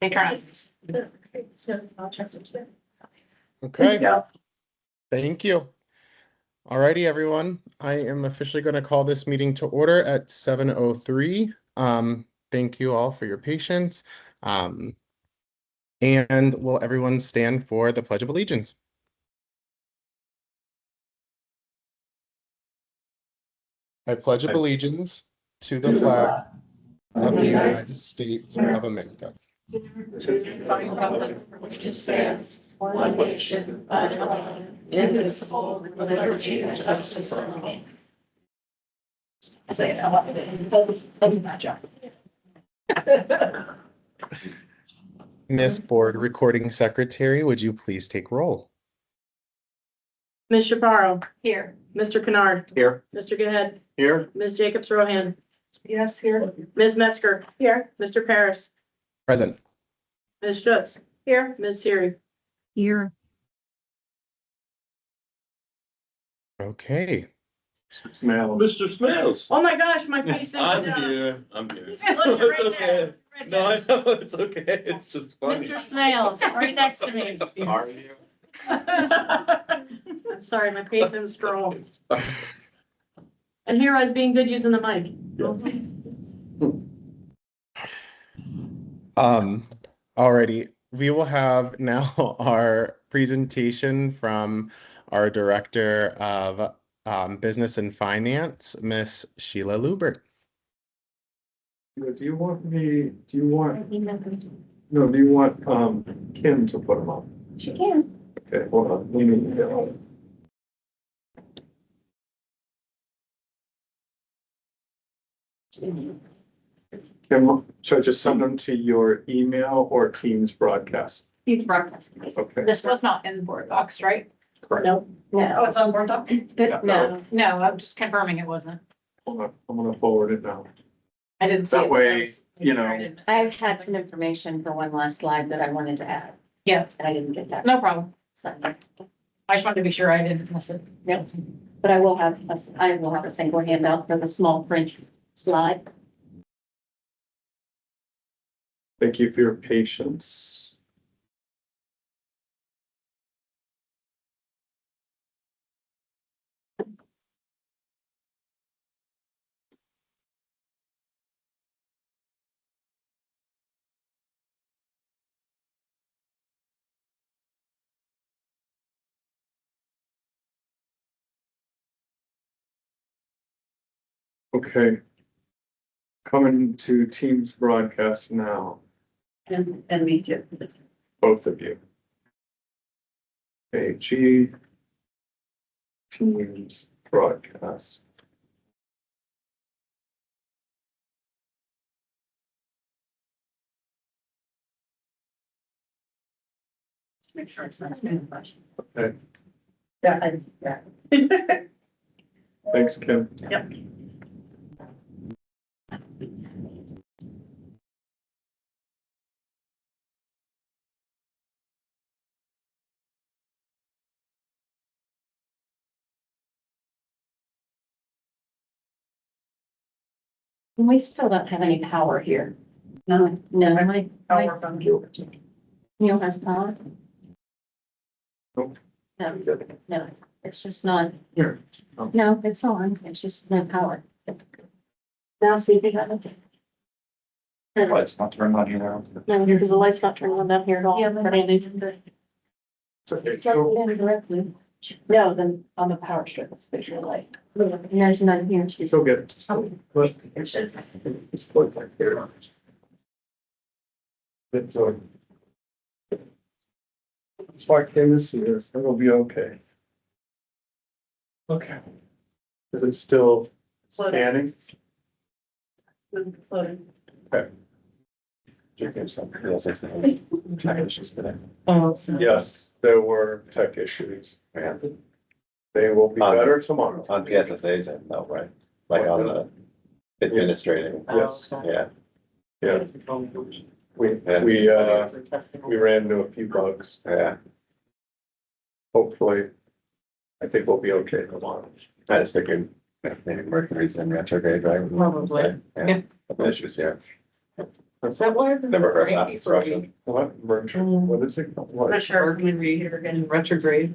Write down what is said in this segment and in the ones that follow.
They turn Okay, thank you. Alrighty, everyone. I am officially going to call this meeting to order at 7:03. Thank you all for your patience. And will everyone stand for the Pledge of Allegiance? I pledge allegiance to the flag of the United States of America. Which stands one nation under God, indivisible, with liberty and justice for all. I say it out loud. That's my job. Miss Board Recording Secretary, would you please take roll? Ms. Chaparro. Here. Mr. Kennard. Here. Mr. Gahed. Here. Ms. Jacobs Rohan. Yes, here. Ms. Metzger. Here. Mr. Paris. Present. Ms. Schutz. Here. Ms. Siri. Here. Okay. Mr. Smales. Oh my gosh, my face is I'm down. here. I'm here. Look, It's right okay. there. Right No, I there. know, it's okay. It's just funny. Mr. Smales, right next to me. Are you? I'm sorry, my patience is strong. And here I was being good using the mic. Alrighty, we will have now our presentation from our Director of Business and Finance, Miss Sheila Lubert. Do you want, do you want Kim to put them up? She can. Okay, hold on, let me get on. Kim, should I just send them to your email or Teams broadcast? He's broadcasting. Okay. This was not in board docs, right? Correct. Nope. No, it's on board docs. Yeah. No, No, I'm just confirming it wasn't. I'm gonna forward it now. I didn't see it. That way, you know. I didn't miss it. I had some information for one last slide that I wanted to add. Yeah. And I didn't get that. No problem. So, I just wanted to be sure I didn't miss it. yep. But I will have a single handout for the small print slide. Thank you for your patience. Okay. Coming to Teams broadcast now, And me too. both of you. AG. Teams broadcast. Make sure it's not spam question. Okay, Yeah. thanks, Kim. Yep. And we still don't have any power here. No, No, power from you. Neil has power. Nope. No, it's just not, Here. no, it's on. It's just no power. Now see if you have it. Lights not turned on here. no, because the light's not turning on down here at all. Yeah, for any of these. It's okay. No, then on the power strip, it's the light. And there's none here. She'll get it. It's put like here. That's why Kim is here, it'll be okay. Okay. Is it still scanning? Floating. Oh, so. Yes, there were tech issues. And they will be better tomorrow. On PSSA's end though, right? Like on the administrating, Yes, yeah. yeah. We ran into a few bugs. Yeah, Hopefully, I think we'll be okay tomorrow. I just figured maybe Mercury's in retrograde, right? Probably. Yeah, issues here. Is that why? Never heard that expression. What, merger, what is it? Not What? sure, maybe you're getting retrograde.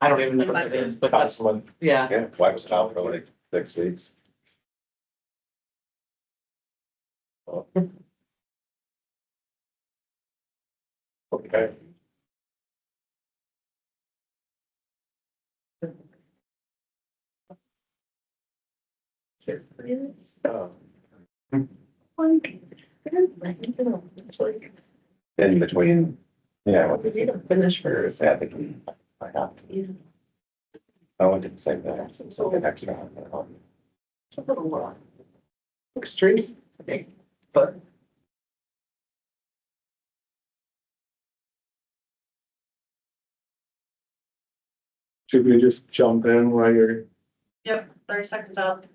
I don't even know what it is, but that's, Councilman, yeah. Yeah, why was it out for like 6 weeks? Okay. In between, yeah, what did you finish first? Yeah, I think I have to. I went to the same thing, something extra. It's a little extreme, I think, but. should we just jump in while you're, Yep, 30 seconds out.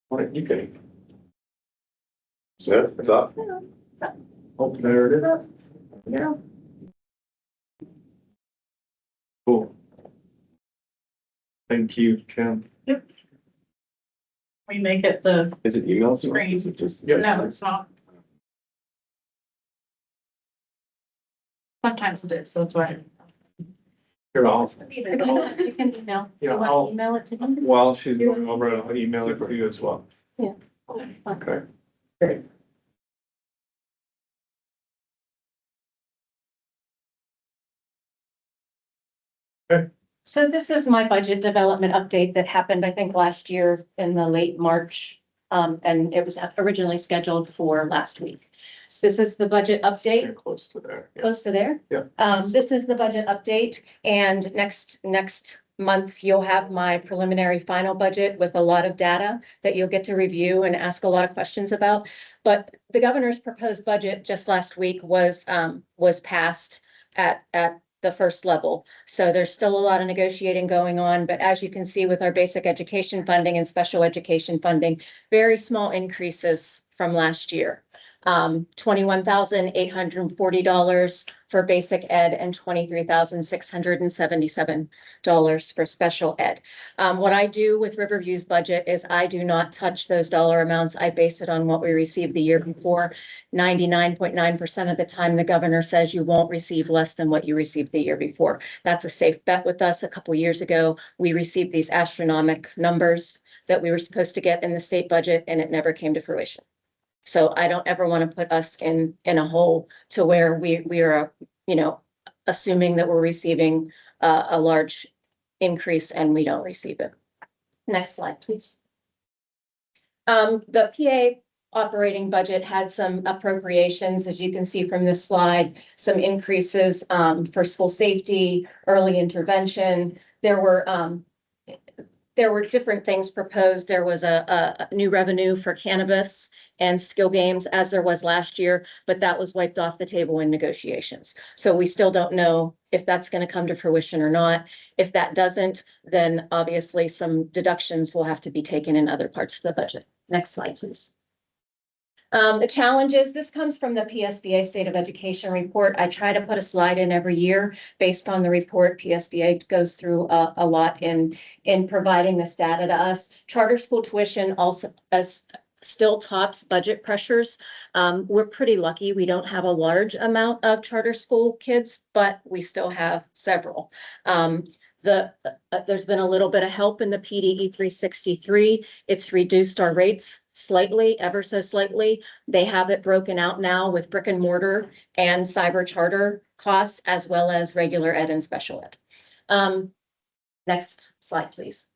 what are you getting? So it's up. Oh, there it is. Yeah. Cool. Thank you, Kim. We make it the, Is it emails? or Screen. is it just? no, it's not. Sometimes it is, that's why. You're all, You can email. Yeah, You want I'll- to email it to him? while she's going over, I'll email it to you as well. Yeah. Oh, that's fine. Okay. Great. So this is my budget development update that happened, I think, last year in the late March. And it was originally scheduled for last week. This is the budget update. You're close to there. Yeah. Close to there? Yeah. This is the budget update, and next month, you'll have my preliminary final budget with a lot of data that you'll get to review and ask a lot of questions about. But the governor's proposed budget just last week was passed at the first level. So there's still a lot of negotiating going on, but as you can see with our basic education funding and special education funding, very small increases from last year. $21,840 for basic ed and $23,677 for special ed. What I do with Riverview's budget is I do not touch those dollar amounts. I base it on what we received the year before. 99.9% of the time, the governor says you won't receive less than what you received the year before. That's a safe bet with us. A couple years ago, we received these astronomical numbers that we were supposed to get in the state budget, and it never came to fruition. So I don't ever want to put us in a hole to where we are, assuming that we're receiving a large increase and we don't receive it. Next slide, please. The PA operating budget had some appropriations, as you can see from this slide, some increases for school safety, early intervention. There were different things proposed. There was a new revenue for cannabis and skill games, as there was last year, but that was wiped off the table in negotiations. So we still don't know if that's going to come to fruition or not. If that doesn't, then obviously some deductions will have to be taken in other parts of the budget. Next slide, please. The challenges, this comes from the PSBA State of Education report. I try to put a slide in every year based on the report. PSBA goes through a lot in providing this data to us. Charter school tuition also still tops budget pressures. We're pretty lucky. We don't have a large amount of charter school kids, but we still have several. There's been a little bit of help in the PDE 363. It's reduced our rates slightly, ever so slightly. They have it broken out now with brick and mortar and cyber charter costs, as well as regular ed and special ed. Next slide, please.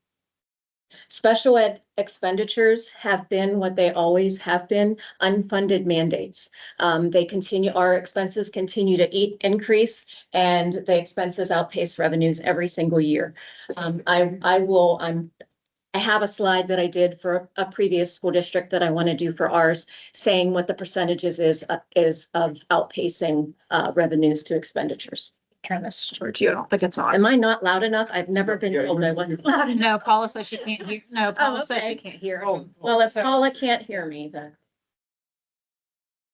Special ed expenditures have been what they always have been, unfunded mandates. Our expenses continue to increase, and the expenses outpace revenues every single year. I have a slide that I did for a previous school district that I want to do for ours, saying what the percentages is of outpacing revenues to expenditures. Turn this towards you. I don't think it's on. Am I not loud enough? I've never been told I wasn't loud enough. No, Paula says she can't hear. No, Paula says okay. she can't hear. Oh, Well, if Paula can't hear me,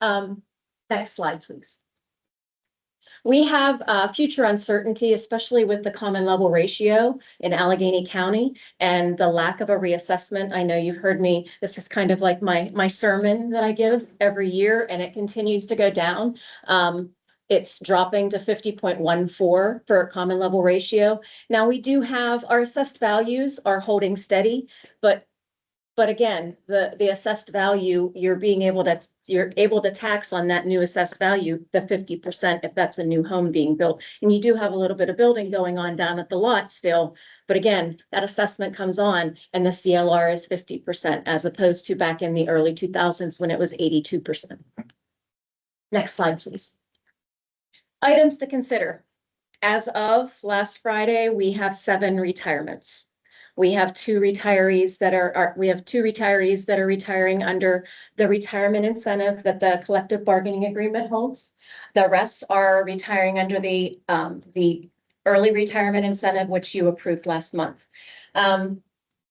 then. Next slide, please. We have future uncertainty, especially with the common level ratio in Allegheny County and the lack of a reassessment. I know you've heard me, this is kind of like my sermon that I give every year, and it continues to go down. It's dropping to 50.14 for common level ratio. Now, we do have our assessed values are holding steady, but again, the assessed value, you're able to tax on that new assessed value, the 50% if that's a new home being built. And you do have a little bit of building going on down at the lot still. But again, that assessment comes on and the CLR is 50% as opposed to back in the early 2000s when it was 82%. Next slide, please. Items to consider. As of last Friday, we have 7 retirements. We have 2 retirees that are retiring under the retirement incentive that the collective bargaining agreement holds. The rest are retiring under the early retirement incentive, which you approved last month.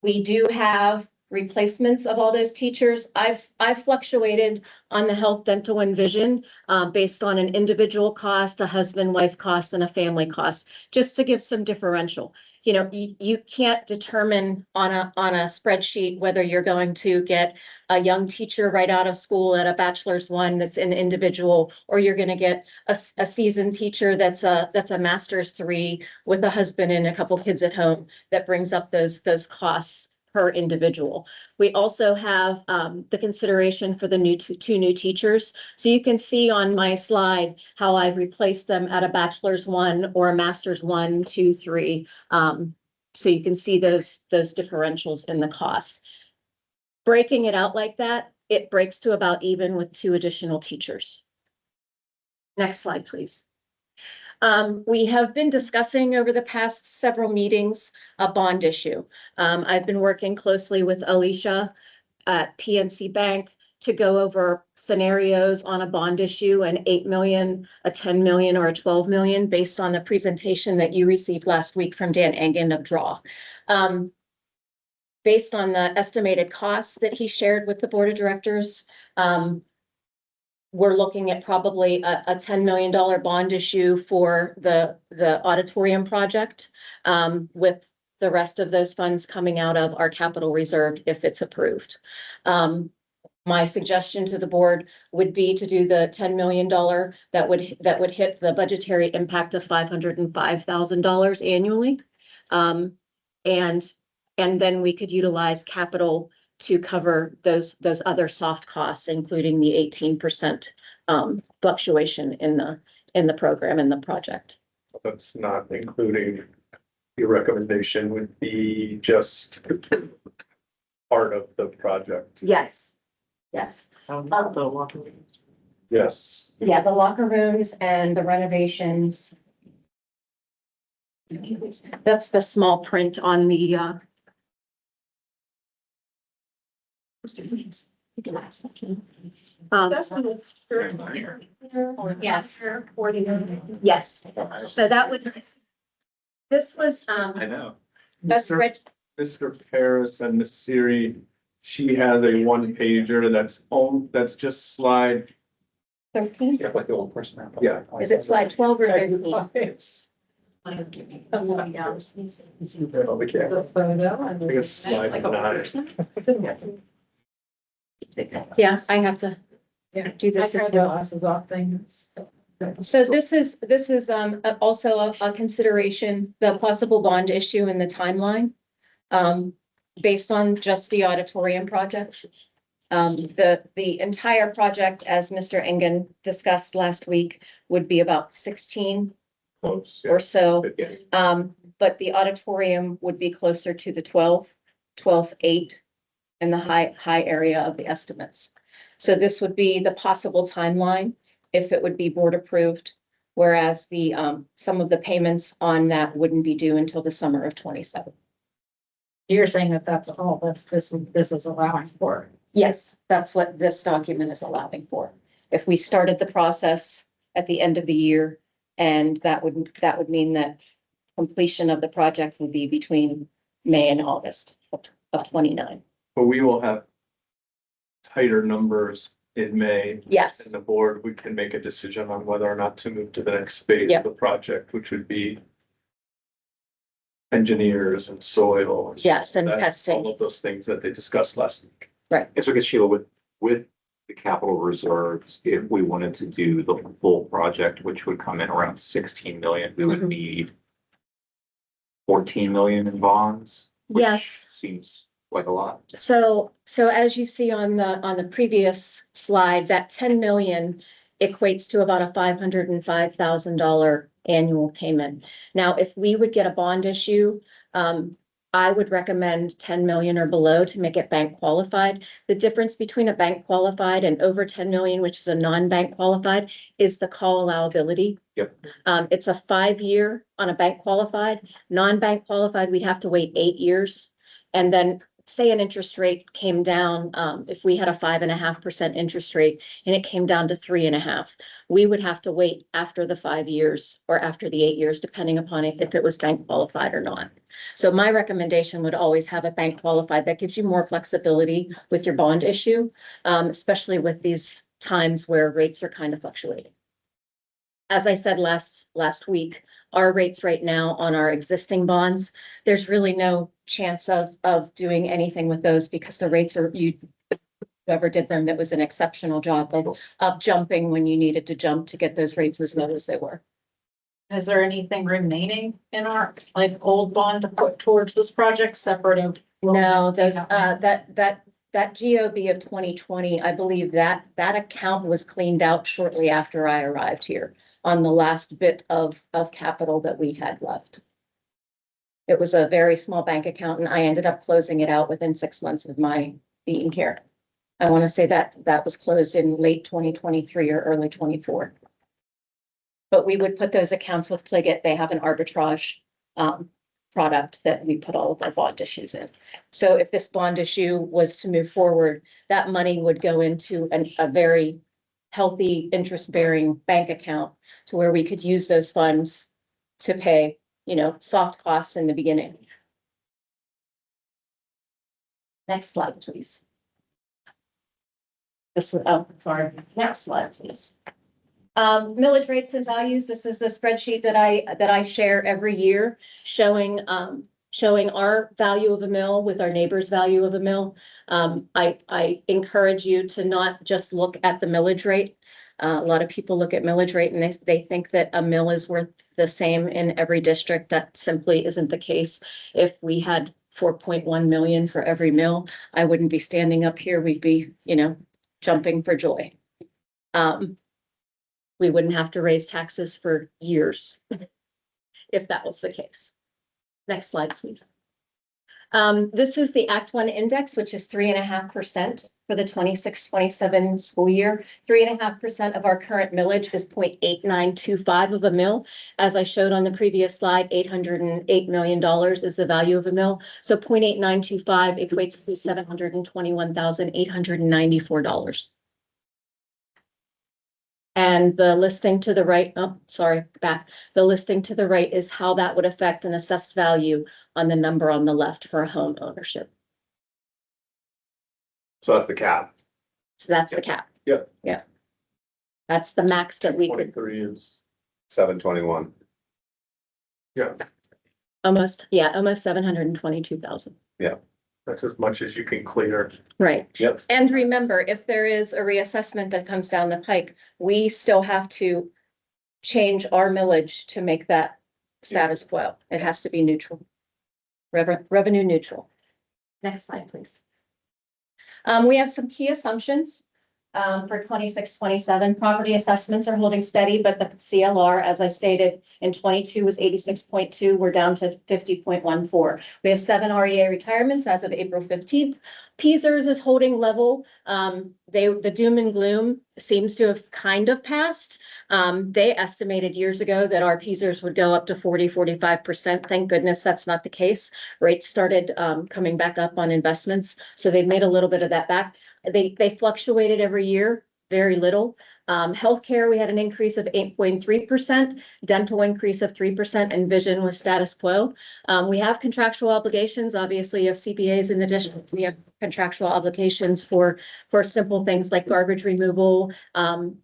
We do have replacements of all those teachers. I've fluctuated on the health, dental, and vision based on an individual cost, a husband-wife cost, and a family cost, just to give some differential. You know, you can't determine on a spreadsheet whether you're going to get a young teacher right out of school at a bachelor's 1 that's an individual, or you're going to get a seasoned teacher that's a master's 3 with a husband and a couple kids at home that brings up those costs per individual. We also have the consideration for the two new teachers. So you can see on my slide how I've replaced them at a bachelor's 1 or a master's 1, 2, 3. So you can see those differentials in the costs. Breaking it out like that, it breaks to about even with 2 additional teachers. Next slide, please. We have been discussing over the past several meetings a bond issue. I've been working closely with Alicia at PNC Bank to go over scenarios on a bond issue, an 8 million, a 10 million, or a 12 million based on the presentation that you received last week from Dan Engen of DRAW. Based on the estimated costs that he shared with the board of directors, we're looking at probably a $10 million bond issue for the auditorium project, with the rest of those funds coming out of our capital reserve if it's approved. My suggestion to the board would be to do the $10 million that would hit the budgetary impact of $505,000 annually. And then we could utilize capital to cover those other soft costs, including the 18% fluctuation in the program and the project. That's not including, your recommendation would be just part of the project. Yes, yes. Yes. Yeah, the locker rooms and the renovations. That's the small print on the yes. Yes, so that would, this was, I know. that's rich. Mr. Paris and Miss Siri, she has a 1-pager that's just slide. 13, Yeah, like the old person. Yeah. is it slide 12 or 13? It's, I think it's slide 9. Yeah, I have to do this as well. So this is also a consideration, the possible bond issue and the timeline, based on just the auditorium project. The entire project, as Mr. Engen discussed last week, would be about 16 Close. or so. Yeah. But the auditorium would be closer to the 12.8 in the high area of the estimates. So this would be the possible timeline if it would be board approved, whereas the some of the payments on that wouldn't be due until the summer of 27. You're saying that that's all this is allowing for. Yes, that's what this document is allowing for. If we started the process at the end of the year, and that would mean that completion of the project would be between May and August of 29. But we will have tighter numbers in May. Yes, And the board, we can make a decision on whether or not to move to the next phase Yep. of the project, which would be engineers and soil. yes, and That's testing. all of those things that they discussed last week. And so I guess Sheila, with the capital reserves, if we wanted to do the full project, which would come in around 16 million, we would Mhm. need 14 million in bonds. which Yes. Seems like a lot. So as you see on the previous slide, that 10 million equates to about a $505,000 annual payment. Now, if we would get a bond issue, I would recommend 10 million or below to make it bank qualified. The difference between a bank qualified and over 10 million, which is a non-bank qualified, is the call allowability. Yep. It's a 5-year on a bank qualified. Non-bank qualified, we'd have to wait 8 years. And then say an interest rate came down, if we had a 5.5% interest rate and it came down to 3.5, we would have to wait after the 5 years or after the 8 years, depending upon if it was bank qualified or not. So my recommendation would always have a bank qualified. That gives you more flexibility with your bond issue, especially with these times where rates are kind of fluctuating. As I said last week, our rates right now on our existing bonds, there's really no chance of doing anything with those because the rates are, whoever did them, that was an exceptional job of jumping when you needed to jump to get those rates as low as they were. Is there anything remaining in our, like, old bond to put towards this project separate of? No, those, that GOB of 2020, I believe that account was cleaned out shortly after I arrived here on the last bit of capital that we had left. It was a very small bank account and I ended up closing it out within 6 months of my being here. I want to say that was closed in late 2023 or early 24. But we would put those accounts with Pliget. They have an arbitrage product that we put all of our bond issues in. So if this bond issue was to move forward, that money would go into a very healthy interest-bearing bank account to where we could use those funds to pay, soft costs in the beginning. Next slide, please. Sorry, next slide, please. Millage rates and values. This is the spreadsheet that I share every year showing our value of a mill with our neighbor's value of a mill. I encourage you to not just look at the millage rate. A lot of people look at millage rate and they think that a mill is worth the same in every district. That simply isn't the case. If we had 4.1 million for every mill, I wouldn't be standing up here. We'd be, jumping for joy. We wouldn't have to raise taxes for years if that was the case. Next slide, please. This is the Act 1 index, which is 3.5% for the 26-27 school year. 3.5% of our current millage is 0.8925 of a mill. As I showed on the previous slide, $808 million is the value of a mill. So 0.8925 equates to $721,894. And the listing to the right, the listing to the right is how that would affect an assessed value on the number on the left for a home ownership. So that's the cap. So that's the cap. Yep. Yeah. That's the max that we could, 23 is, 721. yeah, almost 722,000. that's as much as you can clear. Right. Yep. And remember, if there is a reassessment that comes down the pike, we still have to change our millage to make that status quo. It has to be neutral. Revenue neutral. Next slide, please. We have some key assumptions. For 26-27, property assessments are holding steady, but the CLR, as I stated, in 22 was 86.2. We're down to 50.14. We have 7 REA retirements as of April 15th. PSERS is holding level. The doom and gloom seems to have kind of passed. They estimated years ago that our PSERS would go up to 40-45%. Thank goodness that's not the case. Rates started coming back up on investments, so they've made a little bit of that back. They fluctuated every year. very little. Healthcare, we had an increase of 8.3%, dental increase of 3%, and vision was status quo. We have contractual obligations, obviously, of CPAs in the district. We have contractual obligations for simple things like garbage removal,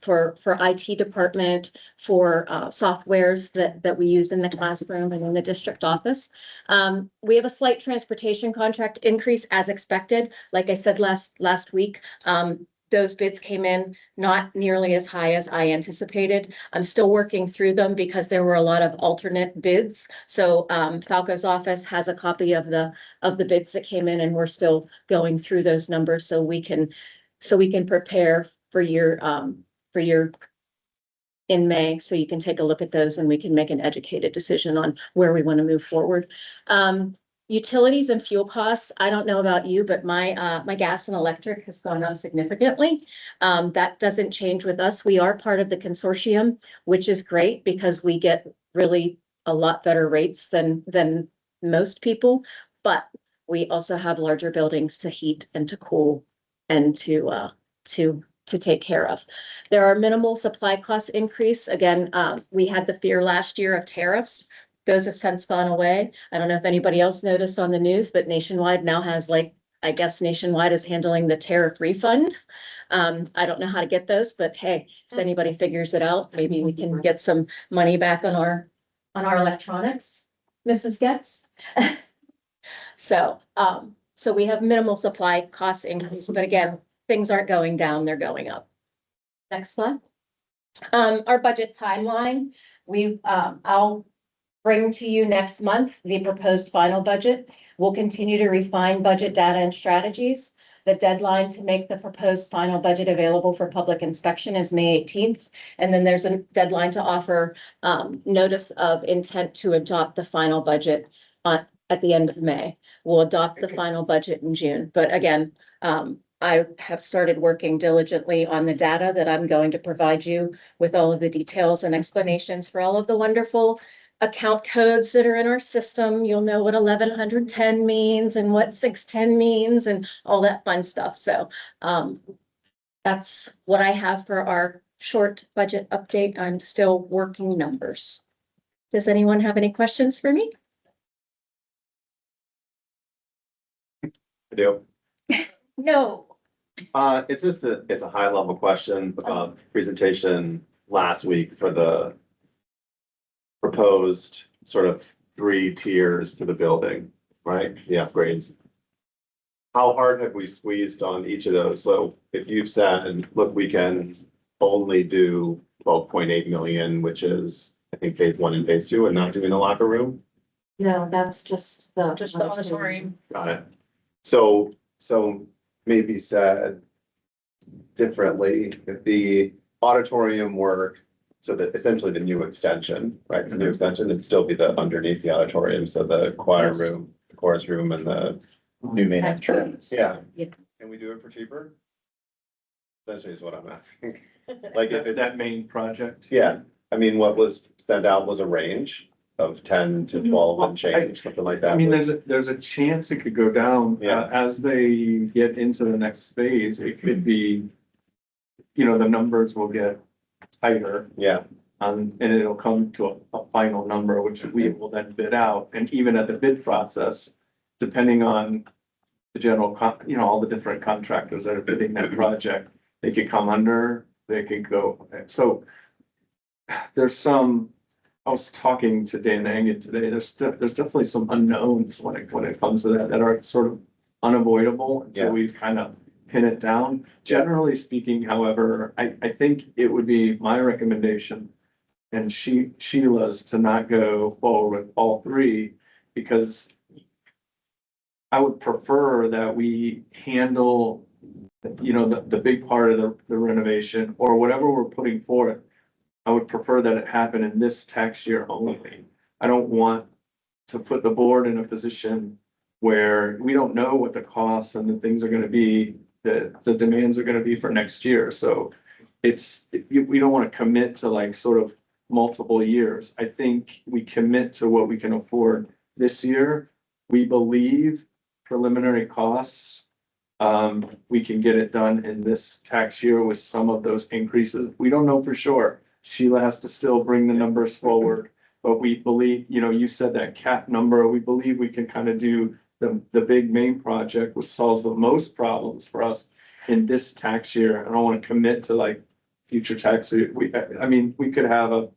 for IT department, for softwares that we use in the classroom and in the district office. We have a slight transportation contract increase as expected. Like I said last week, those bids came in not nearly as high as I anticipated. I'm still working through them because there were a lot of alternate bids. So Falco's office has a copy of the bids that came in, and we're still going through those numbers so we can prepare for your in May, so you can take a look at those and we can make an educated decision on where we want to move forward. Utilities and fuel costs, I don't know about you, but my gas and electric has gone up significantly. That doesn't change with us. We are part of the consortium, which is great because we get really a lot better rates than most people. But we also have larger buildings to heat and to cool and to take care of. There are minimal supply cost increase. Again, we had the fear last year of tariffs. Those have since gone away. I don't know if anybody else noticed on the news, but Nationwide now has, like, I guess Nationwide is handling the tariff refund. I don't know how to get those, but hey, if anybody figures it out, maybe we can get some money back on our electronics, Mrs. Getz. So we have minimal supply cost increase, but again, things aren't going down, they're going up. Next slide. Our budget timeline, I'll bring to you next month the proposed final budget. We'll continue to refine budget data and strategies. The deadline to make the proposed final budget available for public inspection is May 18th. And then there's a deadline to offer notice of intent to adopt the final budget at the end of May. We'll adopt the final budget in June. But again, I have started working diligently on the data that I'm going to provide you with all of the details and explanations for all of the wonderful account codes that are in our system. You'll know what 1110 means and what 610 means and all that fun stuff. So that's what I have for our short budget update. I'm still working numbers. Does anyone have any questions for me? I do. No. It's just it's a high level question about presentation last week for the proposed sort of 3 tiers to the building, right? The upgrades. How hard have we squeezed on each of those? So if you've said, look, we can only do 12.8 million, which is, I think, phase 1 and phase 2, and not doing the locker room. No, that's just the auditorium. Got it. So maybe said differently, if the auditorium work, so that essentially the new extension, right? It's a new extension, it'd still be the underneath the auditorium, so the choir room, the chorus room, and the new main entrance. Yeah. Yeah. Can we do it for cheaper? Essentially is what I'm asking. Like if it, That main project. yeah, I mean, what was sent out was a range of 10 to 12 and change, something like that. I mean, there's a chance it could go down. Yeah. As they get into the next phase, it could be, the numbers will get tighter. Yeah, And it'll come to a final number, which we will then bid out. And even at the bid process, depending on the general, all the different contractors that are bidding that project, they could come under, they could go. So there's I was talking to Dan Angan today, there's definitely some unknowns when it comes to that are sort of unavoidable until we kind of pin it down. Generally speaking, however, I think it would be my recommendation and Sheila's to not go forward with all 3, because I would prefer that we handle, the big part of the renovation or whatever we're putting forth. I would prefer that it happen in this tax year only. I don't want to put the board in a position where we don't know what the costs and the things are gonna be, the demands are gonna be for next year. So we don't wanna commit to like sort of multiple years. I think we commit to what we can afford this year. We believe preliminary costs we can get it done in this tax year with some of those increases. We don't know for sure. Sheila has to still bring the numbers forward. But we believe, you know, you said that cap number, we believe we can kind of do the big main project, which solves the most problems for us in this tax year. I don't want to commit to like future tax. I mean, we could have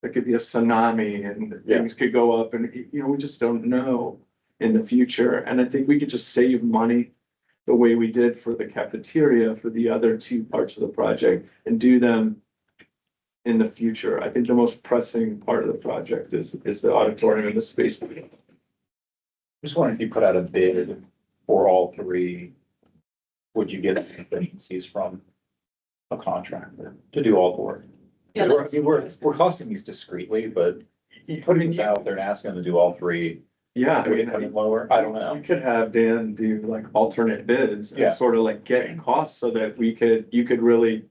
there could be a tsunami and things could go up and, you know, we just don't know in the future. And I think we could just save money the way we did for the cafeteria for the other two parts of the project and do them in the future. I think the most pressing part of the project is the auditorium and the space. Just wondering if you put out a bid for all three, would you get efficiencies from a contractor to do all the work? Yeah, We're costing these discreetly, but putting these out there and asking them to do all three, Yeah, I would it mean, come in lower? I don't know. you could have Dan do like alternate bids Yeah. and sort of like get costs so that you could really.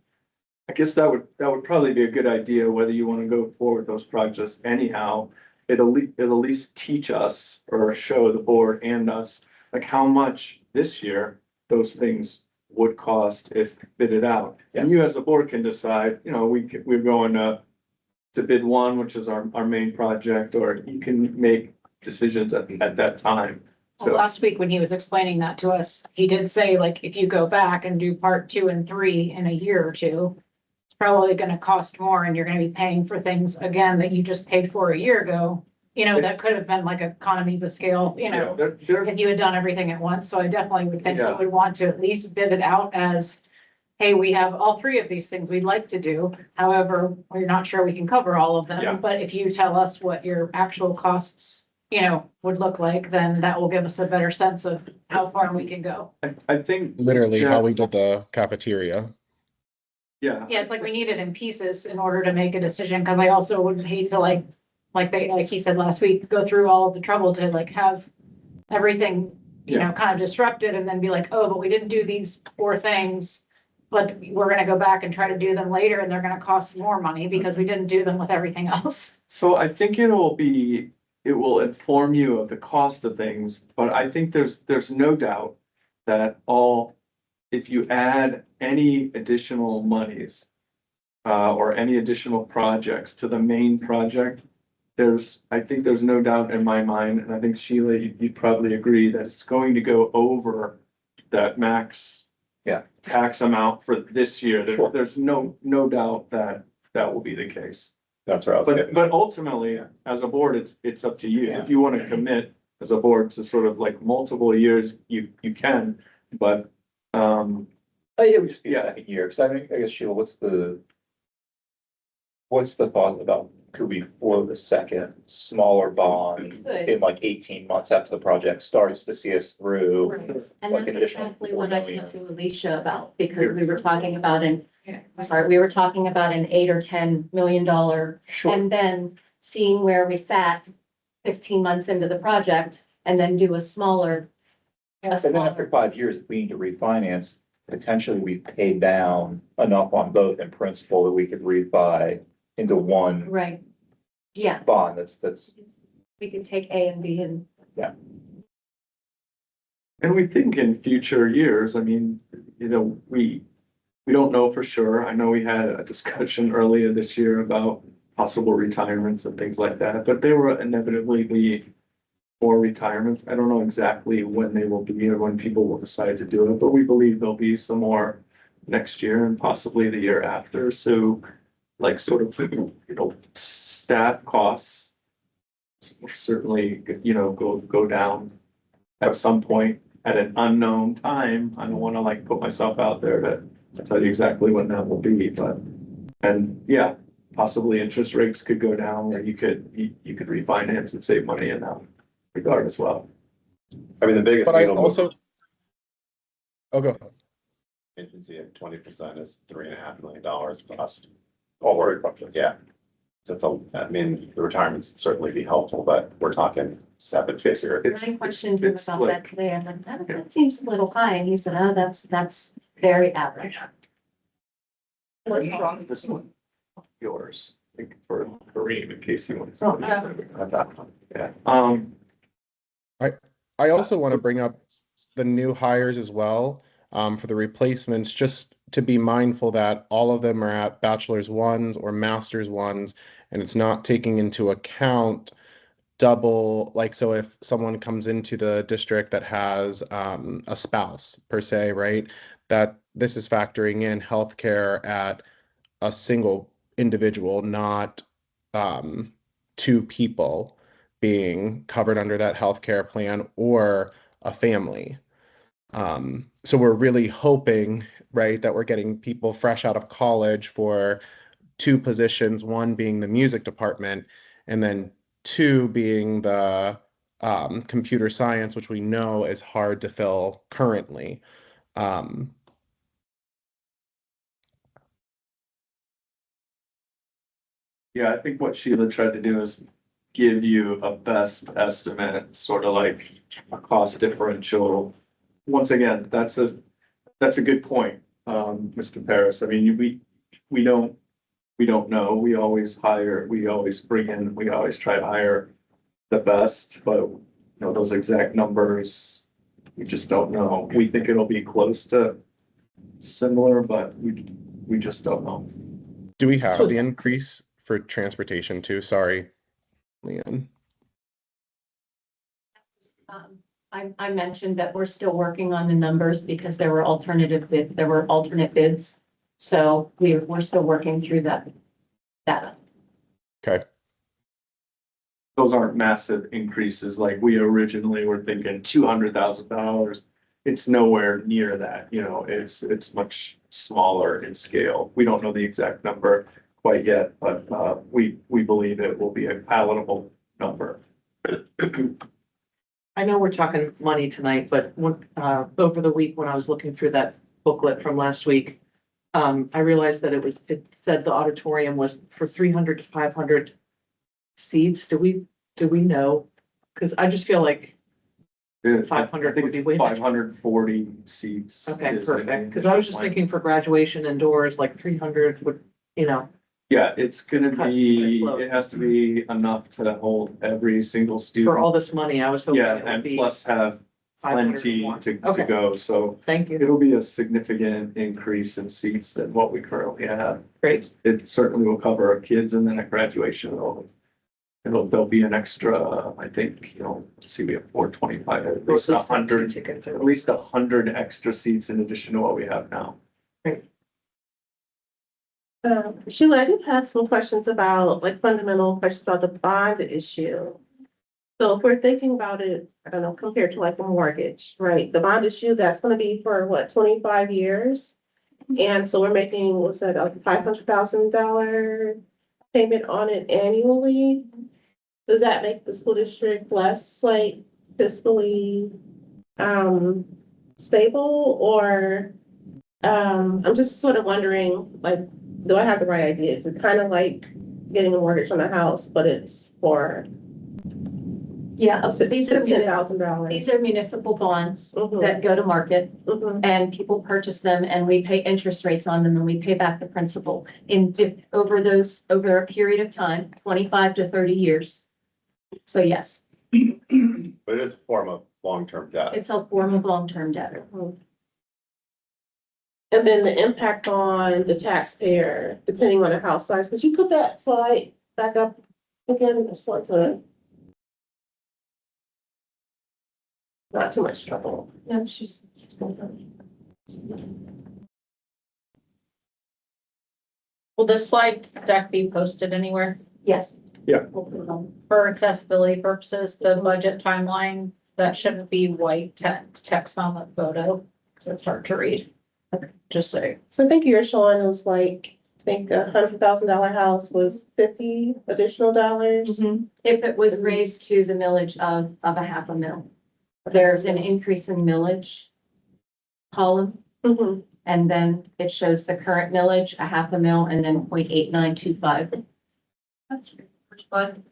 I guess that would probably be a good idea, whether you want to go forward with those projects anyhow. It'll at least teach us or show the board and us like how much this year those things would cost if bidded out. And you as a board can decide, you know, we're going to bid one, which is our main project, or you can make decisions at that time. Well, So, last week when he was explaining that to us, he did say like, if you go back and do part 2 and 3 in a year or two, it's probably gonna cost more and you're gonna be paying for things again that you just paid for a year ago. You know, that could have been like economies of scale, you know, if you had done everything at once. So I definitely would think you Yeah. would want to at least bid it out as, hey, we have all 3 of these things we'd like to do. However, we're not sure we can cover all of Yeah. them. But if you tell us what your actual costs, you know, would look like, then that will give us a better sense of how far we can go. I think. Literally how Yeah. we did the cafeteria. Yeah. Yeah, it's like we need it in pieces in order to make a decision, because I also would hate to like he said last week, go through all of the trouble to like have everything, you know, kind of disrupted and then be like, oh, but we didn't do these 4 things. But we're gonna go back and try to do them later and they're gonna cost more money because we didn't do them with everything else. So I think it will inform you of the cost of things, but I think there's no doubt that if you add any additional monies or any additional projects to the main project, I think there's no doubt in my mind, and I think Sheila, you'd probably agree that it's going to go over that max tax amount for this year. Sure. There's no doubt that will be the case. That's right. But ultimately, as a board, it's up to you. If you want to commit as a board to sort of like multiple years, you can, but. Oh, yeah, we just be a second year, because I mean, I guess, Sheila, what's the thought about, could we float a second smaller bond in like 18 months after the project starts to see us through? And Like that's additional exactly what I 4 million. talked to Alicia about, because we were talking about we were talking about an $8 or $10 million. Sure. And then seeing where we sat 15 months into the project and then do a smaller. And then after 5 years, if we need to refinance, potentially we pay down enough on both in principle that we could refi into one Right. Yeah, bond that's, we could take A and B and. And we think in future years, I mean, you know, we don't know for sure. I know we had a discussion earlier this year about possible retirements and things like that, but there will inevitably be more retirements. I don't know exactly when they will be or when people will decide to do it, but we believe there'll be some more next year and possibly the year after. So like sort of, you know, staff costs will certainly, you know, go down at some point at an unknown time. I don't want to like put myself out there to tell you exactly when that will be, but, and yeah, possibly interest rates could go down where you could refinance and save money in that regard as well. I mean, the biggest. But I needle mover also. Oh, go. Agency at 20% is $3.5 million plus. All worried about it, yeah. So I mean, the retirements would certainly be helpful, but we're talking 7 figure. I questioned him it's about like- that today. I'm like, that seems a little high. And he said, oh, that's very average. This one, yours, I think for Kareem, in case you want. Oh, Yeah. I also want to bring up the new hires as well, for the replacements, just to be mindful that all of them are at bachelor's ones or master's ones, and it's not taking into account double, like, so if someone comes into the district that has a spouse per se, right? That this is factoring in healthcare at a single individual, not two people being covered under that healthcare plan or a family. So we're really hoping, right, that we're getting people fresh out of college for two positions, one being the music department, and then two being the computer science, which we know is hard to fill currently. Um, Yeah, I think what Sheila tried to do is give you a best estimate, sort of like a cost differential. Once again, that's a good point, Mr. Paris. I mean, we don't know. We always hire, we always bring in, we always try to hire the best, but you know, those exact numbers, we just don't know. We think it'll be close to similar, but we just don't know. do we have the increase for transportation too? Sorry, Leanne. I mentioned that we're still working on the numbers because there were alternate bids. So we're still working through that data. Okay. Those aren't massive increases like we originally were thinking $200,000. It's nowhere near that, you know, it's much smaller in scale. We don't know the exact number quite yet, but we believe it will be a palatable number. I know we're talking money tonight, but over the week when I was looking through that booklet from last week, I realized that it said the auditorium was for 300 to 500 seats. Do we know? Cause I just feel like, 500 I think would be it's way much. 540 seats. okay, is, I perfect. think, Cause I was just like- thinking for graduation indoors, like 300 would, you know, Yeah, it's gonna be, Cut close. it has to be enough to hold every single student. for all this money, I was hoping Yeah, it would and be plus have 500 plenty more. to Okay. go, so Thank you. it'll be a significant increase in seats than what we currently have. Great. It certainly will cover our kids, and then at graduation, there'll be an extra, I think, you know, let's see, we have 425, at least 100, at least 100 extra seats in addition to what we have now. Sheila, I did have some questions about, like, fundamental questions about the bond issue. So if we're thinking about it, I don't know, compared to like a mortgage, right? The bond issue, that's gonna be for what, 25 years? And so we're making, what's that, a $500,000 payment on it annually? Does that make the school district less like fiscally stable, or I'm just sort of wondering, like, do I have the right idea? Is it kind of like getting a mortgage on a house, but it's for Yeah, these are $10,000? these are municipal bonds Mhm. that go to market Mhm. and people purchase them and we pay interest rates on them and we pay back the principal over a period of time, 25 to 30 years. So yes, But it is a form of long-term debt. it's a form of long-term debt. And then the impact on the taxpayer, depending on the house size, because you put that slide back up again, just like not too much trouble. No, she's Will this slide deck be posted anywhere? Yes. For accessibility purposes, the budget timeline, that shouldn't be white text on the photo, because it's hard to read. Just say, So I think you're showing us like, I think $100,000 house was 50 additional dollars. If it was raised to the millage of a half a mil, there's an increase in millage column. Mhm. And then it shows the current millage, a half a mil, and then 0.8925. that's which one?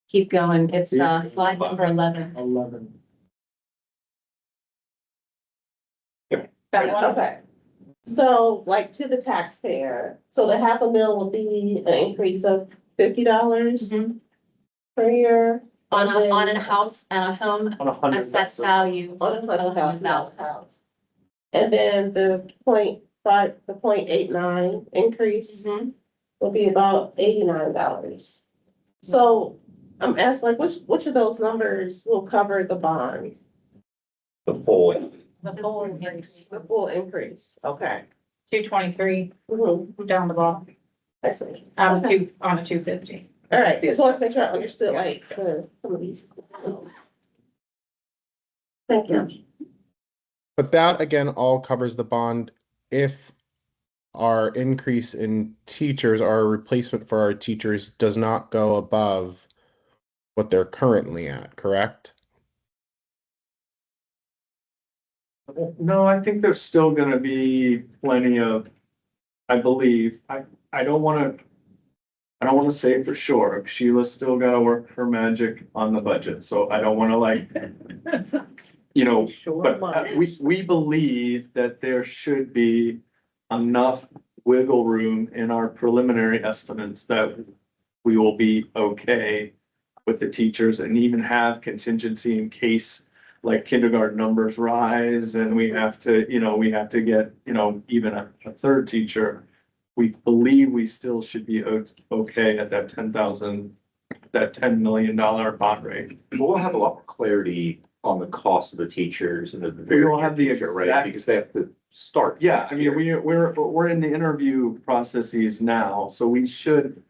Keep going. It's slide number 11. 11. That one? Okay. So like to the taxpayer, so the half a mil will be an increase of $50 per year. On a house and a home On 100. assessed value On a of $100,000. $100,000. And then the 0.89 increase Mhm. will be about $89. So I'm asking, like, which of those numbers will cover the bond, The full, The full increase, the full increase? Okay. 223 Mhm, down the bottom, I see. on a 250. All right, just wanted to make sure I understood like some of these. Thank you. But that again all covers the bond if our increase in teachers, our replacement for our teachers does not go above what they're currently at, correct? No, I think there's still gonna be plenty of, I believe, I don't wanna say for sure. Sheila's still gotta work her magic on the budget, so I don't wanna like, you know, but we believe that there should be enough wiggle room in our preliminary estimates that we will be okay with the teachers and even have contingency in case like kindergarten numbers rise and we have to, we have to get, even a third teacher. We believe we still should be okay at that $10 million bond rate. we'll have a lot more clarity on the cost of the teachers and the We very will have the future, right? exact- Because they have to start. Yeah, I mean, we're in the interview processes now, so we should.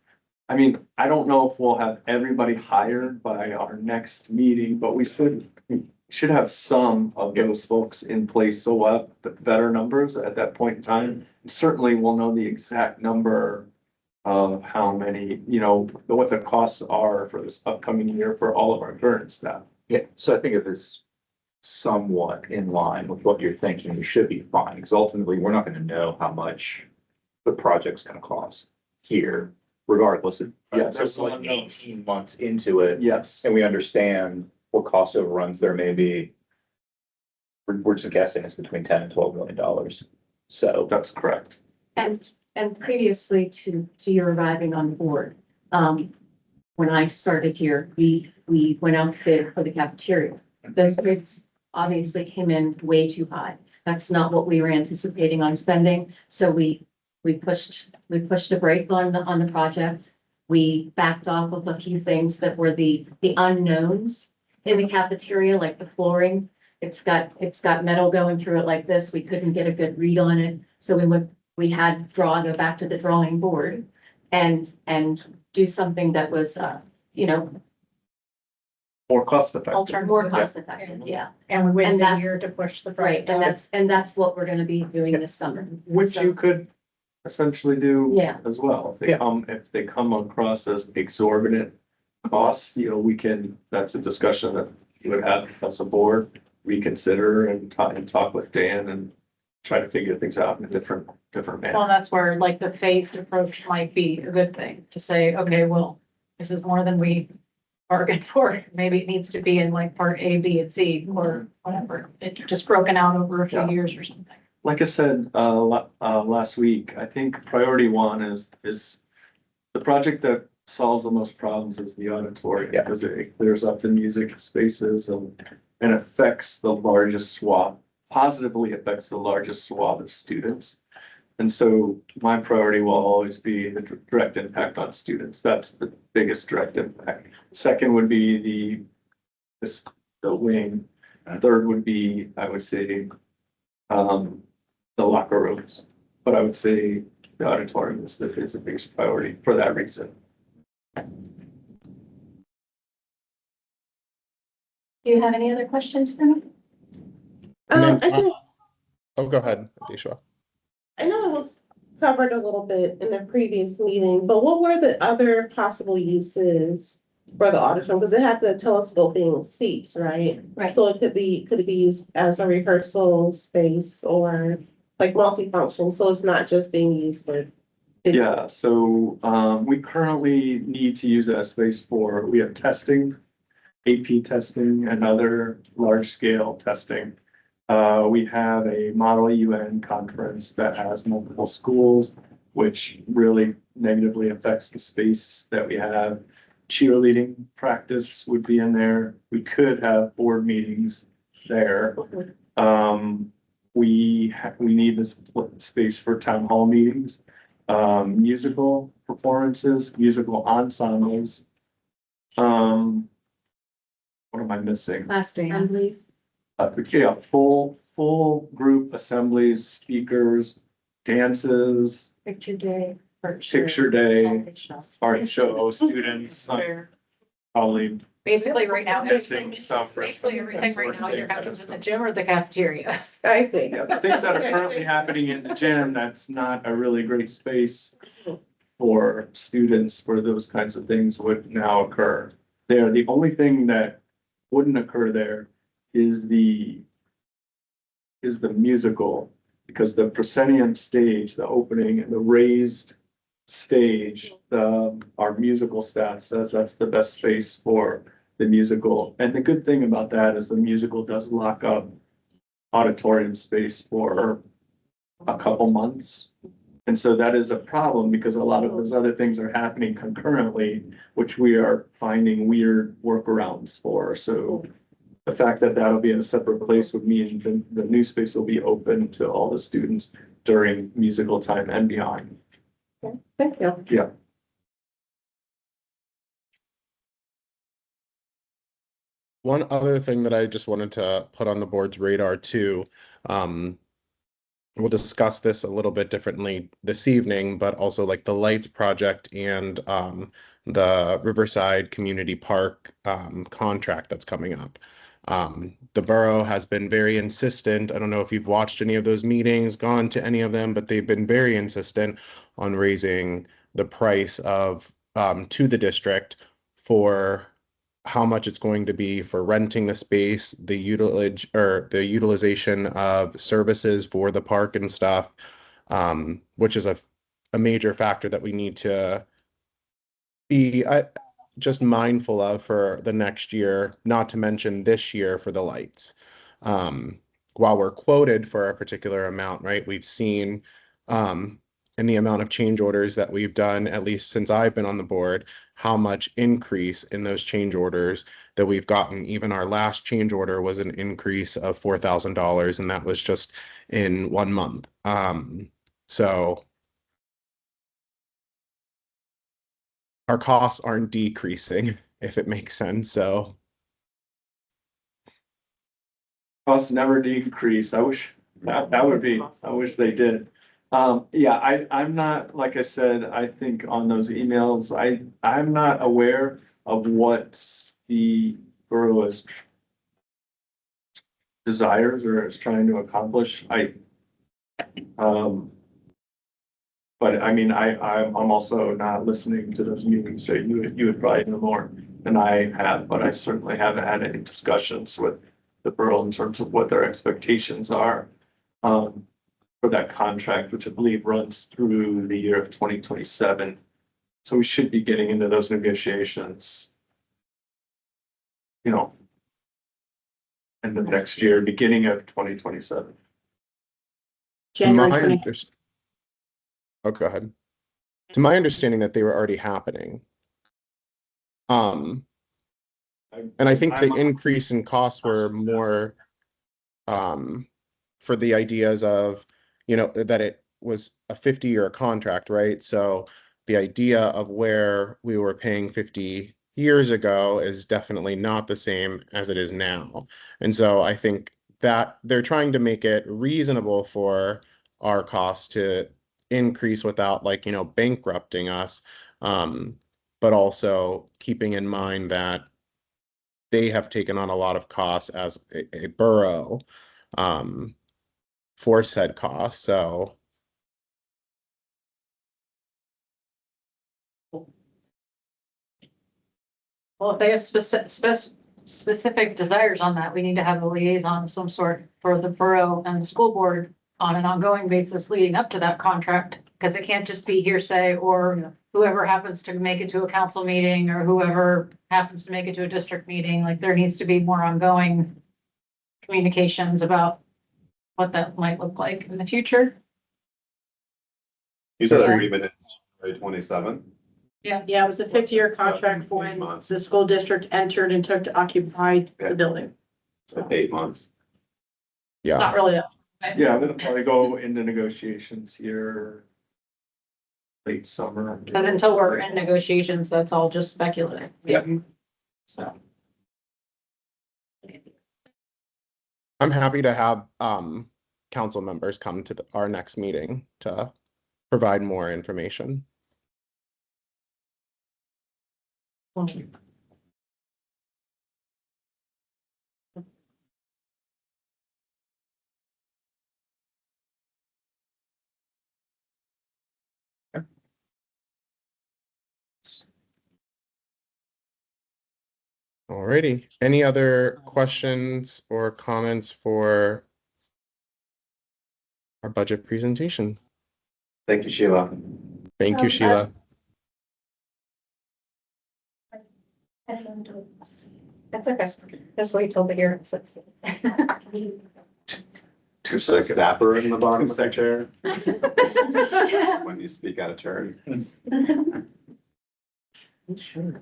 I mean, I don't know if we'll have everybody hired by our next meeting, but we should have some of those folks in place, so we'll have the better numbers at that point in time. Certainly, we'll know the exact number of how many, what the costs are for this upcoming year for all of our current staff. Yeah, so I think if it's somewhat in line with what you're thinking, we should be fine, because ultimately, we're not gonna know how much the project's gonna cost here, regardless of. Yeah, So there's it's like some unknown. 18 months into it, Yes, and we understand what cost overruns there may be. We're just guessing it's between $10 and $12 million. So that's correct. And previously to your arriving on board, when I started here, we went out to bid for the cafeteria. Those bids obviously came in way too high. That's not what we were anticipating on spending. So we pushed a brake on the project. We backed off of a few things that were the unknowns in the cafeteria, like the flooring. It's got metal going through it like this. We couldn't get a good read on it. So we had go back to the drawing board and do something that was, More cost effective. Alternative. more cost effective, yeah. And we waited And a that's- year to push the Right, project. and that's what we're gonna be doing this summer. Which So- you could essentially do Yeah. as well. If they come across as exorbitant costs, that's a discussion that you would have as a board, reconsider and talk with Dan and try to figure things out in a different manner. Well, that's where like the phased approach might be a good thing to say, okay, well, this is more than we bargained for. Maybe it needs to be in like part A, B, and C or whatever. It just broken out over a few Yeah. years or something. Like I said, last week, I think priority one is the project that solves the most problems is the auditorium. Yeah. Because it clears up the music spaces and affects the largest swath, positively affects the largest swath of students. And so my priority will always be the direct impact on students. That's the biggest direct impact. Second would be the wing. Third would be, I would say, the locker rooms. But I would say the auditorium is the biggest priority for that reason. Do you have any other questions for me? And then, I think, Oh, go ahead, Adishwa. I know it was covered a little bit in the previous meeting, but what were the other possible uses for the auditorium? Because it had the telescoping seats, right? Right. So could it be used as a rehearsal space or like multifunction? So it's not just being used for. Yeah, so we currently need to use that space we have testing, AP testing and other large scale testing. We have a Model UN conference that has multiple schools, which really negatively affects the space that we have. cheerleading practice would be in there. We could have board meetings there. We need this space for town hall meetings, musical performances, musical ensembles. What am I missing? Last dance. Assemblies. Yeah, full group assemblies, speakers, dances, Picture day. picture day, art show, students, probably Basically, right now, missing some. basically everything right now either happens in the gym or the cafeteria. I think. Yeah, the things that are currently happening in the gym, that's not a really great space for students where those kinds of things would now occur. There, the only thing that wouldn't occur there is the musical, because the proscenium stage, the opening and the raised stage, our musical staff says that's the best space for the musical. And the good thing about that is the musical does lock up auditorium space for a couple months. And so that is a problem because a lot of those other things are happening concurrently, which we are finding weird workarounds for. So the fact that that'll be in a separate place would mean the new space will be open to all the students during musical time and beyond. Thank you. Yeah. One other thing that I just wanted to put on the board's radar too, we'll discuss this a little bit differently this evening, but also like the lights project and the Riverside Community Park contract that's coming up. The borough has been very insistent. I don't know if you've watched any of those meetings, gone to any of them, but they've been very insistent on raising the price of to the district for how much it's going to be for renting the space, the utilization of services for the park and stuff, which is a major factor that we need to be just mindful of for the next year, not to mention this year for the lights. While we're quoted for a particular amount, right, we've seen in the amount of change orders that we've done, at least since I've been on the board, how much increase in those change orders that we've gotten. Even our last change order was an increase of $4,000, and that was just in 1 month. So our costs aren't decreasing, if it makes sense. So Costs never decrease. I wish that would be, I wish they did. Yeah, I'm not, like I said, I think on those emails, I'm not aware of what the borough is desires or is trying to accomplish. But I mean, I'm also not listening to those meetings, so you would probably know more than I have, but I certainly haven't had any discussions with the borough in terms of what their expectations are for that contract, which I believe runs through the year of 2027. So we should be getting into those negotiations, you know, in the next year, beginning of 2027. January 20. Oh, go ahead. To my understanding that they were already happening. And I think the increase in costs were more for the ideas of, you know, that it was a 50-year contract, right? So the idea of where we were paying 50 years ago is definitely not the same as it is now. And so I think that they're trying to make it reasonable for our costs to increase without, like, you know, bankrupting us, but also keeping in mind that they have taken on a lot of costs as a borough for said costs. So Well, if they have specific desires on that, we need to have a liaison of some sort for the borough and the school board on an ongoing basis leading up to that contract. Because it can't just be hearsay or whoever happens to make it to a council meeting or whoever happens to make it to a district meeting. Like, there needs to be more ongoing communications about what that might look like in the future. You said Yeah. agreement is January 27. Yeah. Yeah, it was a 50-year contract for when the school district entered and took to occupy the building. So 8 months. It's Yeah, not really that. Yeah, we'll probably go into negotiations here. Late summer. Because until we're in negotiations, that's all just speculative. Yeah. So. I'm happy to have council members come to our next meeting to provide more information. Alrighty, any other questions or comments for our budget presentation? Thank you, Sheila. Thank you, Sheila. That's okay. Just wait till the hearing. Two snapper in the bottom of the chair when you speak out of turn. Sure.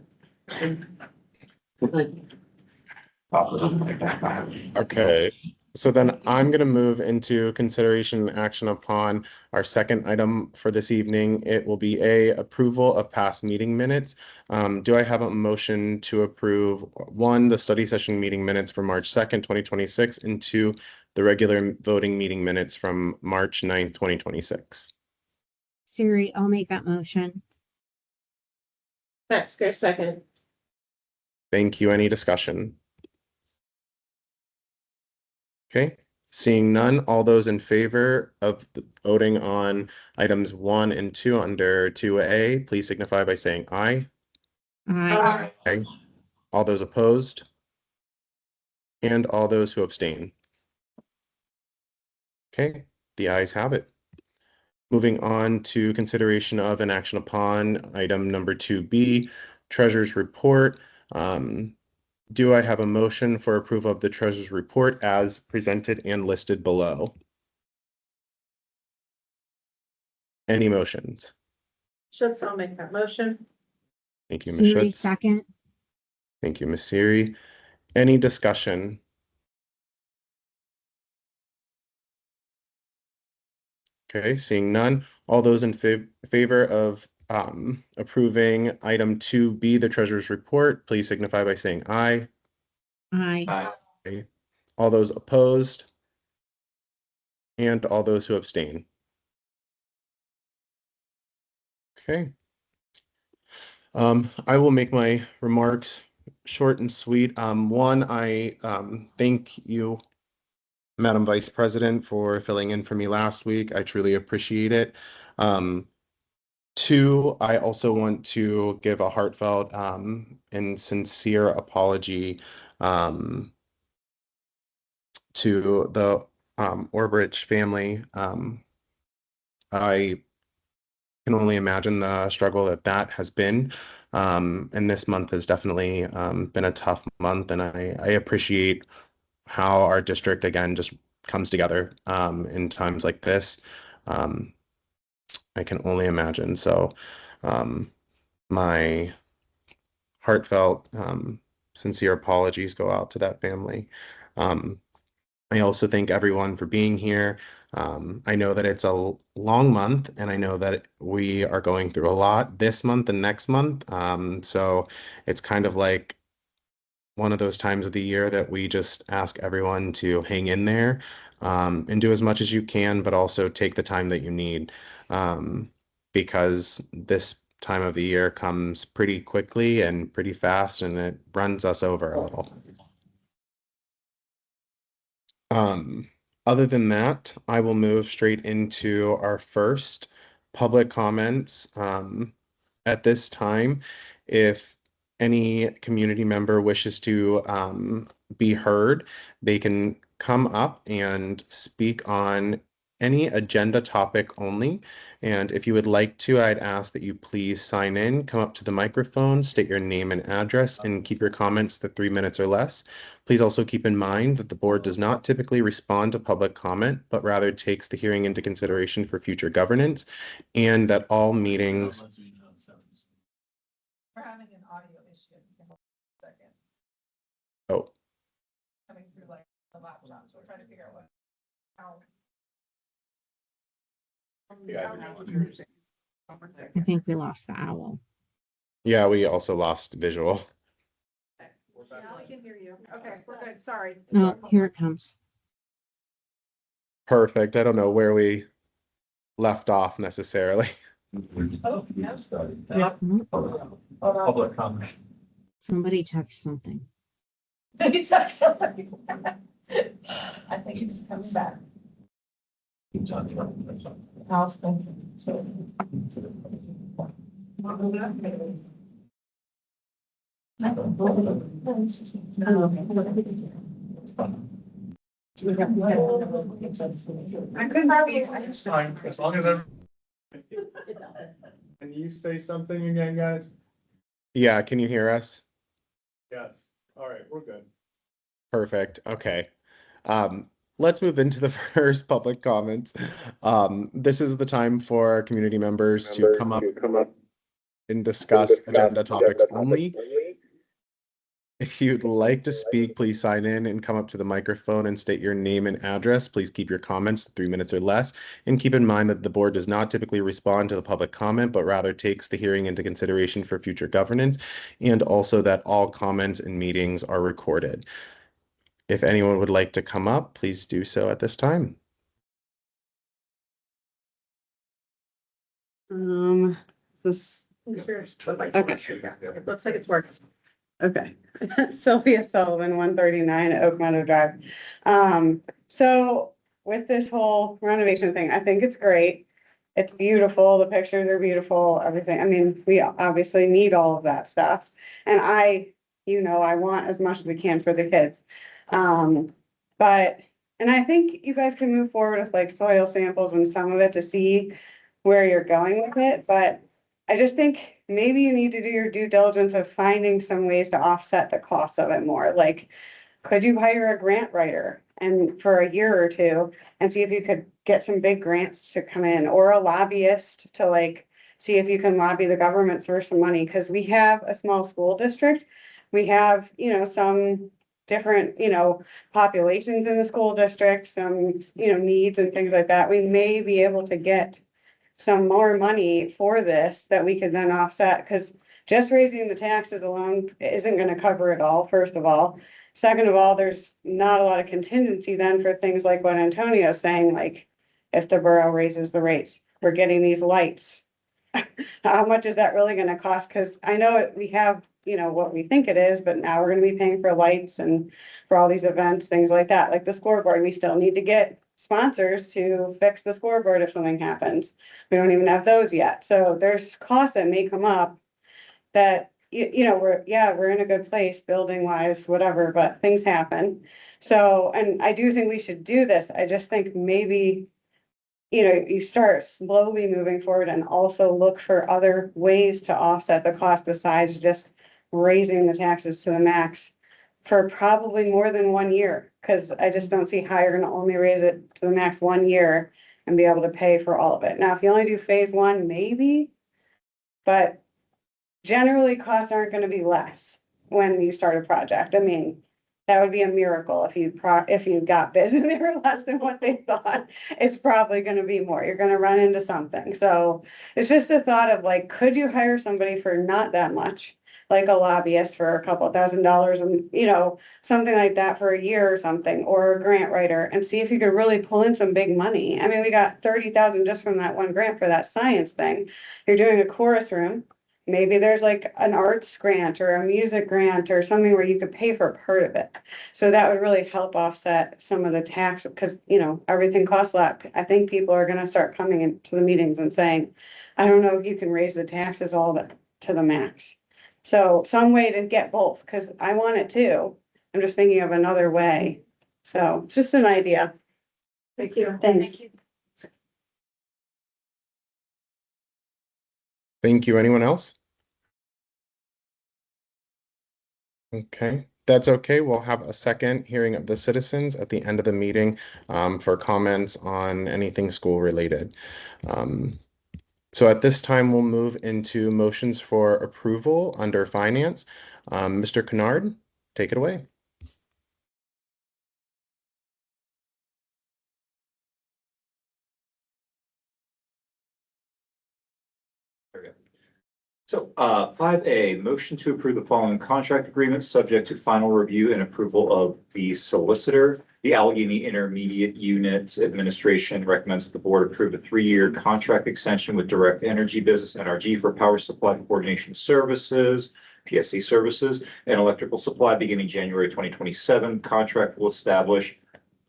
Okay, so then I'm gonna move into consideration and action upon our second item for this evening. It will be approval of past meeting minutes. Do I have a motion to approve, one, the study session meeting minutes for March 2nd, 2026, and two, the regular voting meeting minutes from March 9th, 2026? Siri, I'll make that motion. Metzger, second. Thank you. Any discussion? Okay, seeing none, all those in favor of voting on items 1 and 2 under 2A, please signify by saying aye. Aye. Aye. All those opposed? And all those who abstain? Okay, the ayes have it. Moving on to consideration of an action upon item number 2B, Treasurer's Report. Do I have a motion for approval of the Treasurer's Report as presented and listed below? Any motions? Schutz, I'll make that motion. Thank you, Ms. Siri, Schutz. second. Thank you, Ms. Siri. Any discussion? Okay, seeing none. All those in favor of approving item 2B, the Treasurer's Report, please signify by saying aye. Aye. Aye. All those opposed? And all those who abstain? Okay. I will make my remarks short and sweet. One, I thank you, Madam Vice President, for filling in for me last week. I truly appreciate it. Two, I also want to give a heartfelt and sincere apology to the Orbrich family. I can only imagine the struggle that has been. And this month has definitely been a tough month, and I appreciate how our district again just comes together in times like this. I can only imagine. So my heartfelt, sincere apologies go out to that family. I also thank everyone for being here. I know that it's a long month, and I know that we are going through a lot this month and next month. So it's kind of like one of those times of the year that we just ask everyone to hang in there and do as much as you can, but also take the time that you need, because this time of the year comes pretty quickly and pretty fast, and it runs us over a little. Other than that, I will move straight into our first public comments. At this time, if any community member wishes to be heard, they can come up and speak on any agenda topic only. And if you would like to, I'd ask that you please sign in, come up to the microphone, state your name and address, and keep your comments to 3 minutes or less. Please also keep in mind that the board does not typically respond to public comment, but rather takes the hearing into consideration for future governance, and that all meetings We're having an audio issue. Second. Oh, Coming through like the laptop, so we're trying to figure out what. How. I think we lost the owl. yeah, we also lost visual. Now we can hear you. Okay, we're good. Sorry. Oh, here it comes. Perfect. I don't know where we left off necessarily. Oh, that's good. Public comment. Somebody touched something. I think it's coming back. House thing, so. I couldn't see. It's fine, as long as Can you say something again, guys? Yeah, can you hear us? Yes. All right, we're good. Perfect. Okay. Let's move into the first public comments. This is the time for community members to come up and discuss agenda topics only. If you'd like to speak, please sign in and come up to the microphone and state your name and address. Please keep your comments to 3 minutes or less. And keep in mind that the board does not typically respond to the public comment, but rather takes the hearing into consideration for future governance, and also that all comments and meetings are recorded. If anyone would like to come up, please do so at this time. This. Okay. It looks like it's working. Okay. Sylvia Sullivan, 139 Oak Meadow Drive. So with this whole renovation thing, I think it's great. It's beautiful. The pictures are beautiful, everything. I mean, we obviously need all of that stuff. And I want as much as we can for the kids. And I think you guys can move forward with like soil samples and some of it to see where you're going with it, but I just think maybe you need to do your due diligence of finding some ways to offset the cost of it more. Like, could you hire a grant writer and for a year or two and see if you could get some big grants to come in, or a lobbyist to like see if you can lobby the government for some money? Because we have a small school district. We have, some different, populations in the school district, some, needs and things like that. We may be able to get some more money for this that we could then offset, because just raising the taxes alone isn't gonna cover it all, first of all. Second of all, there's not a lot of contingency then for things like what Antonio's saying, like if the borough raises the rates, we're getting these lights. How much is that really gonna cost? Cause I know we have, what we think it is, but now we're gonna be paying for lights and for all these events, things like that, like the scoreboard, we still need to get sponsors to fix the scoreboard if something happens. We don't even have those yet. So there's costs that may come up that, we're in a good place building wise, whatever, but things happen. So, and I do think we should do this. I just think maybe, you start slowly moving forward and also look for other ways to offset the cost besides just raising the taxes to the max for probably more than 1 year, because I just don't see how you're gonna only raise it to the max 1 year and be able to pay for all of it. Now, if you only do phase one, maybe, but generally costs aren't gonna be less when you start a project. I mean, that would be a miracle if you got bids and they were less than what they thought. It's probably gonna be more. You're gonna run into something. So it's just a thought of like, could you hire somebody for not that much? Like a lobbyist for a couple $1,000 and, something like that for a year or something, or a grant writer, and see if you could really pull in some big money. I mean, we got 30,000 just from that one grant for that science thing. You're doing a chorus room. Maybe there's like an arts grant or a music grant or something where you could pay for part of it. So that would really help offset some of the tax, because, everything costs a lot. I think people are gonna start coming into the meetings and saying, I don't know if you can raise the taxes to the max. So some way to get both, because I want it too. I'm just thinking of another way. So it's just an idea. Thank you. Thanks. Thank you. Anyone else? Okay, that's okay. We'll have a second hearing of the citizens at the end of the meeting for comments on anything school related. So at this time, we'll move into motions for approval under finance. Mr. Kennard, take it away. So, 5A, motion to approve the following contract agreements subject to final review and approval of the solicitor. The Allegheny Intermediate Unit Administration recommends that the board approve a 3-year contract extension with Direct Energy Business NRG for power supply coordination services, PSC services, and electrical supply beginning January 2027. Contract will establish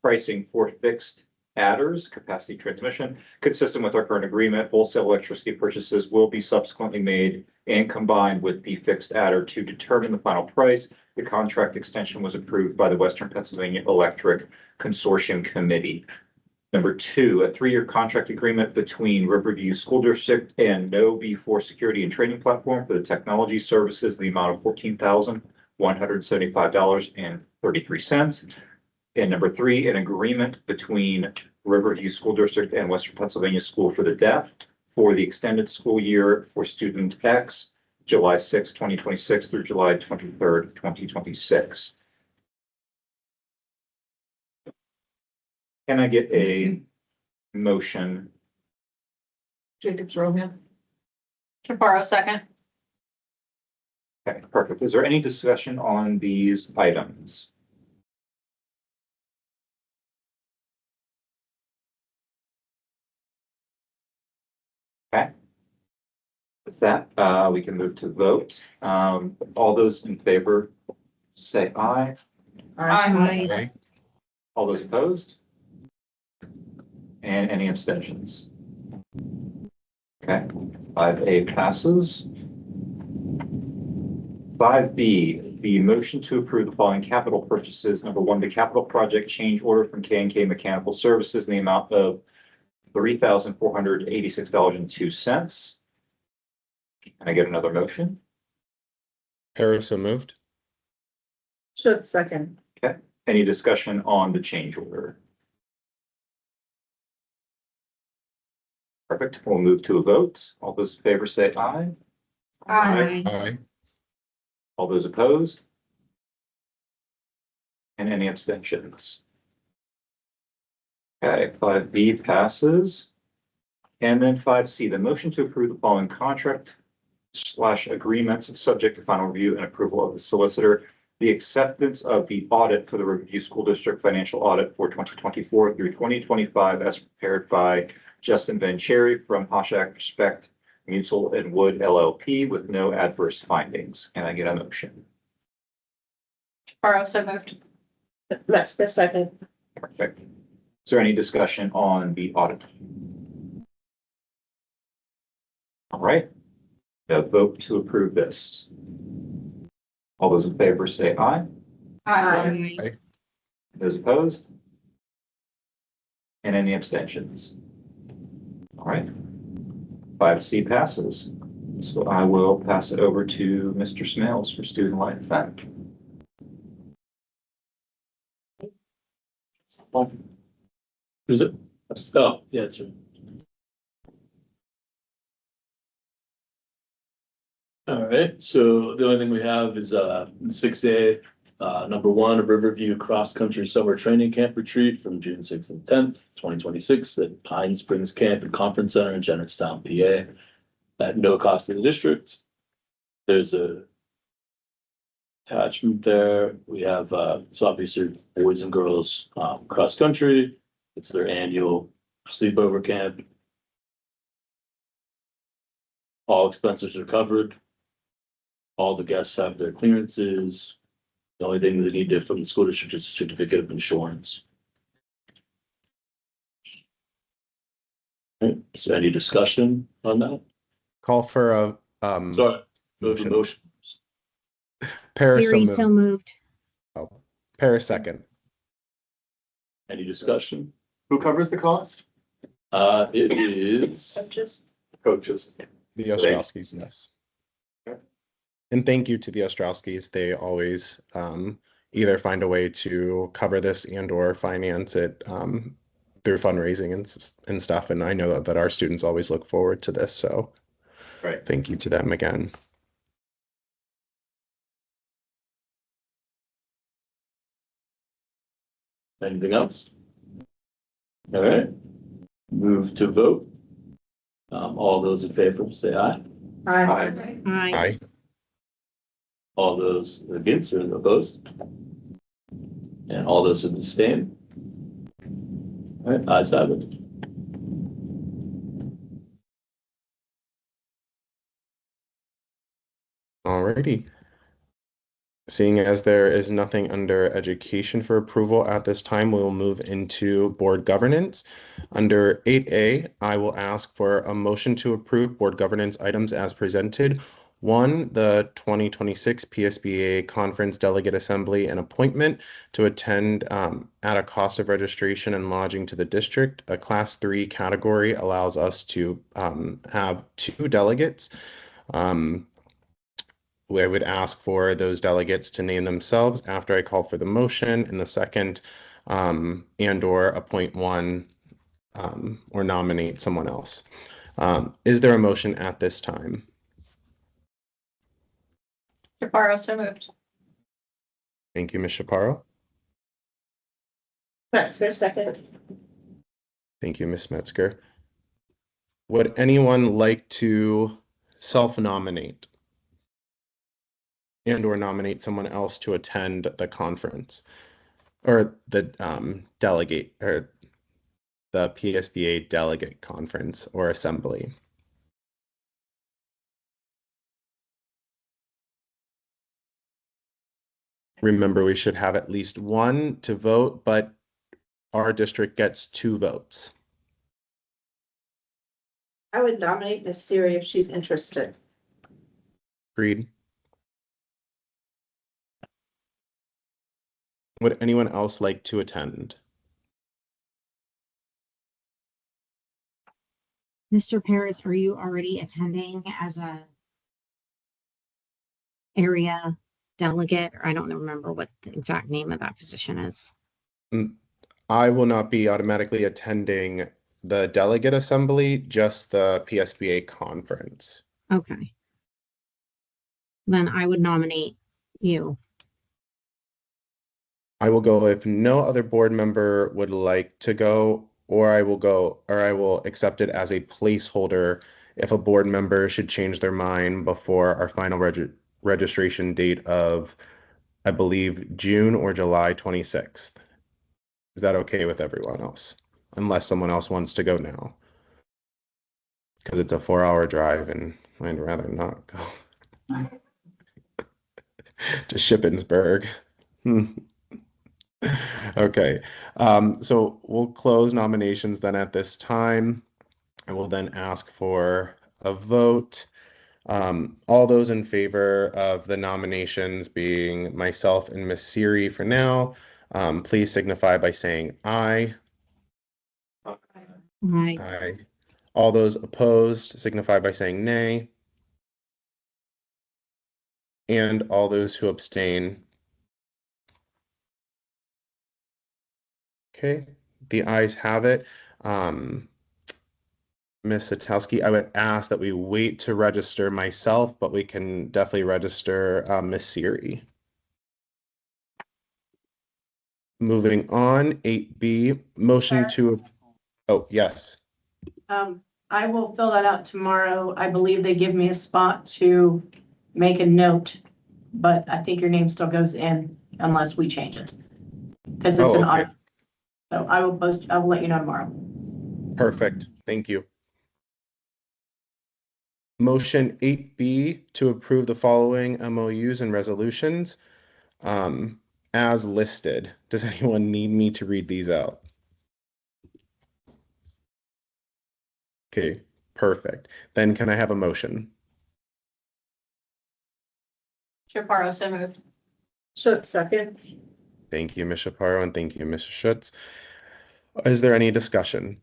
pricing for fixed adders, capacity transmission, consistent with our current agreement. Wholesale electricity purchases will be subsequently made and combined with the fixed adder to determine the final price. The contract extension was approved by the Western Pennsylvania Electric Consortium Committee. Number 2, a 3-year contract agreement between Riverview School District and No B4 Security and Training Platform for the technology services in the amount of $14,175.33. And number 3, an agreement between Riverview School District and Western Pennsylvania School for the Deaf for the extended school year for student X, July 6, 2026 through July 23rd, 2026. Can I get a motion? Jacob's Romeo. Chaparro, second. Okay, perfect. Is there any discussion on these items? Okay. With that, we can move to vote. All those in favor, say aye. Aye. Aye. All those opposed? And any abstentions? Okay, 5A passes. 5B, the motion to approve the following capital purchases. Number 1, the capital project change order from K&K Mechanical Services in the amount of $3,486.02. Can I get another motion? Paris, so moved. Should second. Any discussion on the change order? Perfect. We'll move to a vote. All those in favor say aye. Aye. Aye. All those opposed? And any abstentions? Okay, 5B passes. And then 5C, the motion to approve the following contract/agreements subject to final review and approval of the solicitor. The acceptance of the audit for the Riverview School District financial audit for 2024 through 2025 as prepared by Justin Van Cherry from Hoshak Respect Mutual and Wood LLP with no adverse findings. Can I get a motion? Chaparro, so moved. Metzger, second. Perfect. Is there any discussion on the audit? All right. A vote to approve this. All those in favor say aye. Aye. Those opposed? And any abstentions? All right. 5C passes. So I will pass it over to Mr. Smales for student life event. Is it? Oh, yeah, it's right. All right, so the only thing we have is 6A, number 1, a Riverview Cross Country Summer Training Camp Retreat from June 6th and 10th, 2026 at Pine Springs Camp and Conference Center in Jennerstown, PA, at no cost to the district. There's a attachment there. We have so obviously boys and girls cross country. It's their annual sleepover camp. All expenses are covered. All the guests have their clearances. The only thing they need to from the school district is a certificate of insurance. Okay, so any discussion on that? Call for a, Sorry, move the motion. Paris, so Siri, so moved. moved. Oh, Paris, second. Any discussion? Who covers the cost? It is Coaches. The Ostrowskis, yes. And thank you to the Ostrowskis. They always either find a way to cover this and or finance it through fundraising and stuff. And I know that our students always look forward to this. So Right. thank you to them again. Anything else? All right, move to vote. All those in favor, say aye. Aye. Aye. All those against or opposed? And all those who abstain? All right, ayes have it. Alrighty. Seeing as there is nothing under education for approval at this time, we will move into board governance. Under 8A, I will ask for a motion to approve board governance items as presented. 1, the 2026 PSBA Conference Delegate Assembly and appointment to attend at a cost of registration and lodging to the district. A Class 3 category allows us to have 2 delegates. I would ask for those delegates to name themselves after I call for the motion in the second, and or appoint one or nominate someone else. Is there a motion at this time? Chaparro, so moved. Thank you, Ms. Chaparro. Metzger, second. Thank you, Ms. Metzger. Would anyone like to self-nominate and or nominate someone else to attend the conference or the delegate or the PSBA delegate conference or assembly? Remember, we should have at least one to vote, but our district gets 2 votes. I would nominate Miss Siri if she's interested. Agreed. Would anyone else like to attend? Mr. Paris, are you already attending as a area delegate? Or I don't remember what the exact name of that position is. I will not be automatically attending the delegate assembly, just the PSBA conference. Okay. Then I would nominate you. I will go if no other board member would like to go, or I will accept it as a placeholder if a board member should change their mind before our final registration date of, I believe, June or July 26th. Is that okay with everyone else? Unless someone else wants to go now. Because it's a 4-hour drive and I'd rather not go to Shippensburg. Okay, so we'll close nominations then at this time. I will then ask for a vote. All those in favor of the nominations being myself and Miss Siri for now, please signify by saying aye. Aye. Aye. All those opposed signify by saying nay. And all those who abstain. Okay, the ayes have it. Ms. Satowski, I would ask that we wait to register myself, but we can definitely register Ms. Siri. Moving on, 8B, motion to, oh, yes. I will fill that out tomorrow. I believe they give me a spot to make a note, but I think your name still goes in unless we change it. Because it's Oh, an okay. audit. So I will let you know tomorrow. Perfect, thank you. Motion 8B to approve the following MOUs and resolutions as listed. Does anyone need me to read these out? Okay, perfect. Then can I have a motion? Chaparro, so moved. Schutz, second. Thank you, Ms. Chaparro, and thank you, Mr. Schutz. Is there any discussion?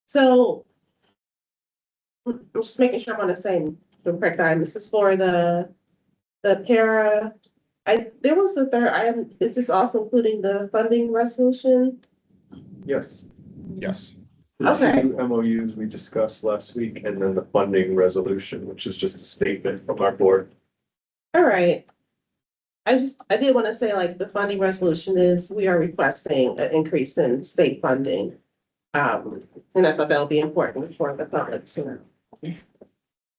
So I'm just making sure I'm on the same the correct item. This is for the para. There was a third item. Is this also including the funding resolution? Yes. Yes. The Okay. two MOUs we discussed last week, and then the funding resolution, which is just a statement from our board. All right. I did want to say, like, the funding resolution is, we are requesting an increase in state funding. And I thought that would be important for the public to know.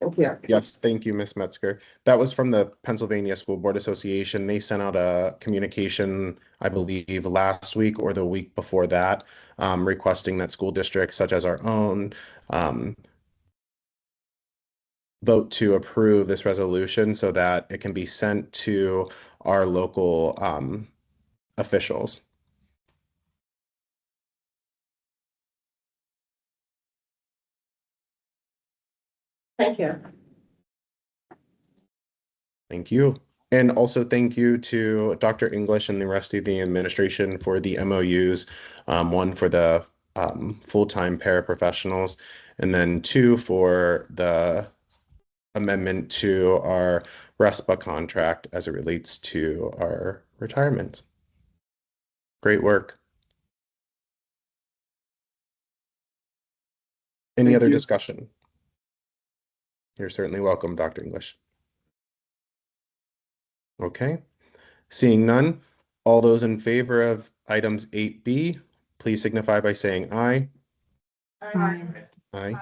Thank you. Yes, thank you, Ms. Metzger. That was from the Pennsylvania School Board Association. They sent out a communication, I believe, last week or the week before that, requesting that school districts such as our own vote to approve this resolution so that it can be sent to our local officials. Thank you. Thank you. And also thank you to Dr. English and the rest of the administration for the MOUs, one for the full-time paraprofessionals, and then two for the amendment to our RESPA contract as it relates to our retirement. Great work. Any Thank other you. discussion? You're certainly welcome, Dr. English. Okay, seeing none, all those in favor of items 8B, please signify by saying aye. Aye. Aye.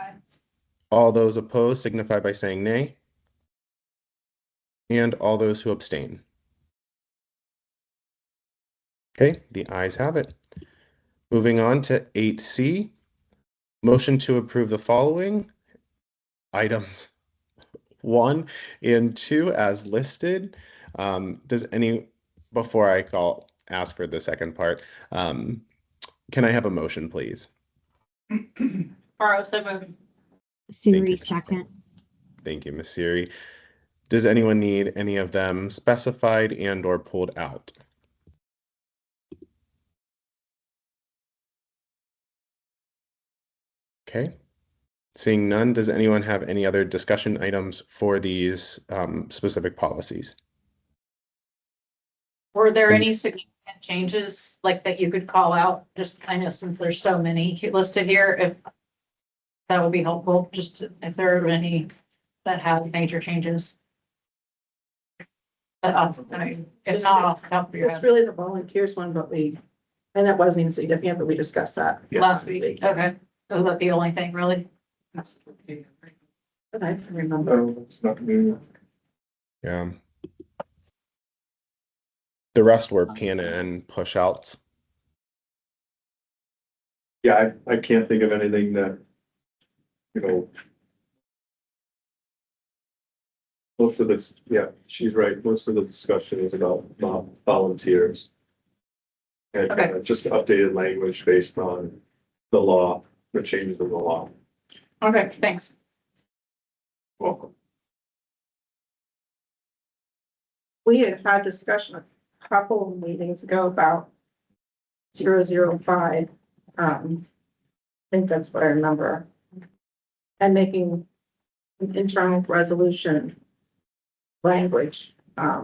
All those opposed signify by saying nay. And all those who abstain. Okay, the ayes have it. Moving on to 8C, motion to approve the following items 1 and 2 as listed. Before I ask for the second part, can I have a motion, please? Faro, so moved. Siri, you. second. Thank you, Ms. Siri. Does anyone need any of them specified and or pulled out? Okay. Seeing none, does anyone have any other discussion items for these specific policies? Were there And- any significant changes like that you could call out? Just, I know since there's so many listed here, if that would be helpful, just if there are any that had major changes. I mean, if not, off the top of your It's head, really the volunteers one, but and that wasn't even significant, but we discussed that. last week, okay, was that the only thing really? But I can remember. Oh, it's not new. Yeah. The rest were pin and push outs. Yeah, I can't think of anything that, you know. Most of this, yeah, she's right. Most of the discussion is about volunteers. And Okay. just updated language based on the law, the changes in the law. Okay, thanks. Welcome. We had discussion a couple of meetings ago about 005. I think that's what I remember. And making an internal resolution language. I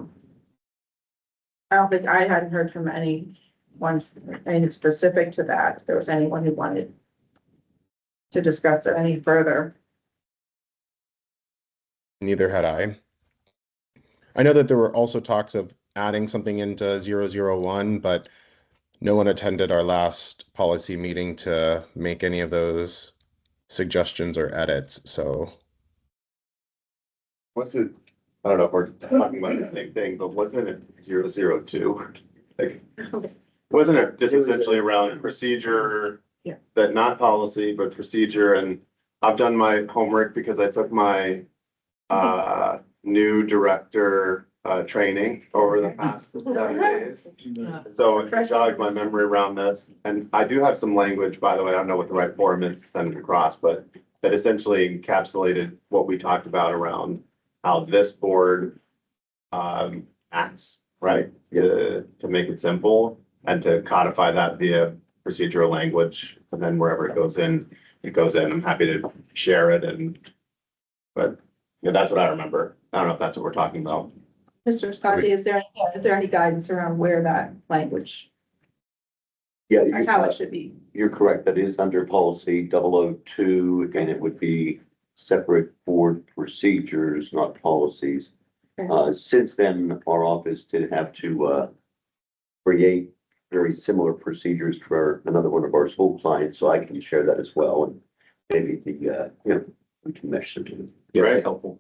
don't think I hadn't heard from anyone specific to that. If there was anyone who wanted to discuss it any further. Neither had I. I know that there were also talks of adding something into 001, but no one attended our last policy meeting to make any of those suggestions or edits, so. What's it? I don't know if we're talking about the same thing, but wasn't it 002? Like, wasn't it just essentially around procedure? Yeah. That not policy, but procedure, and I've done my homework because I took my new director training over the past 7 days. So it jogged my memory around this, and I do have some language, by the way, I don't know what the right form is to send it across, but that essentially encapsulated what we talked about around how this board acts, right? To make it simple and to codify that via procedural language, and then wherever it goes in, it goes in. I'm happy to share it but Yeah, that's what I remember. I don't know if that's what we're talking about. Mr. Scotty, is there any guidance around where that language, Yeah, or how it should be? you're correct. That is under policy 002, and it would be separate board procedures, not policies. Since then, our office did have to create very similar procedures for another one of our school clients, so I can share that as well. And maybe we can mesh them to. Yeah, Right. helpful.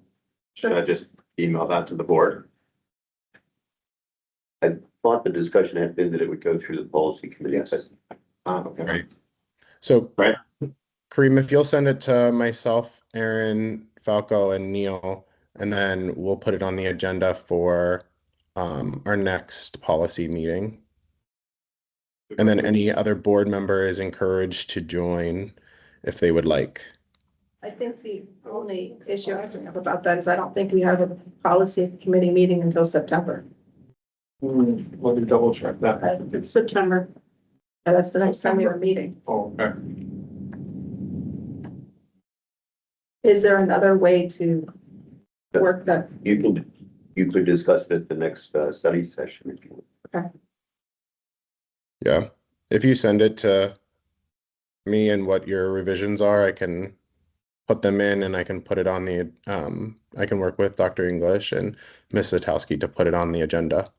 Should I just email that to the board? I thought the discussion had been that it would go through the policy committee. Yes. Okay. Right. So, Right. Kareem, if you'll send it to myself, Aaron, Falco, and Neil, and then we'll put it on the agenda for our next policy meeting. And then any other board member is encouraged to join if they would like. I think the only issue I have about that is I don't think we have a policy committee meeting until September. Let me double check that. It's September. And that's the next time we have a meeting. Oh, okay. Is there another way to work that? You could discuss it at the next study session if you want. Yeah. If you send it to me and what your revisions are, I can put them in and I can put it on the, I can work with Dr. English and Ms. Zatowski to put it on the agenda.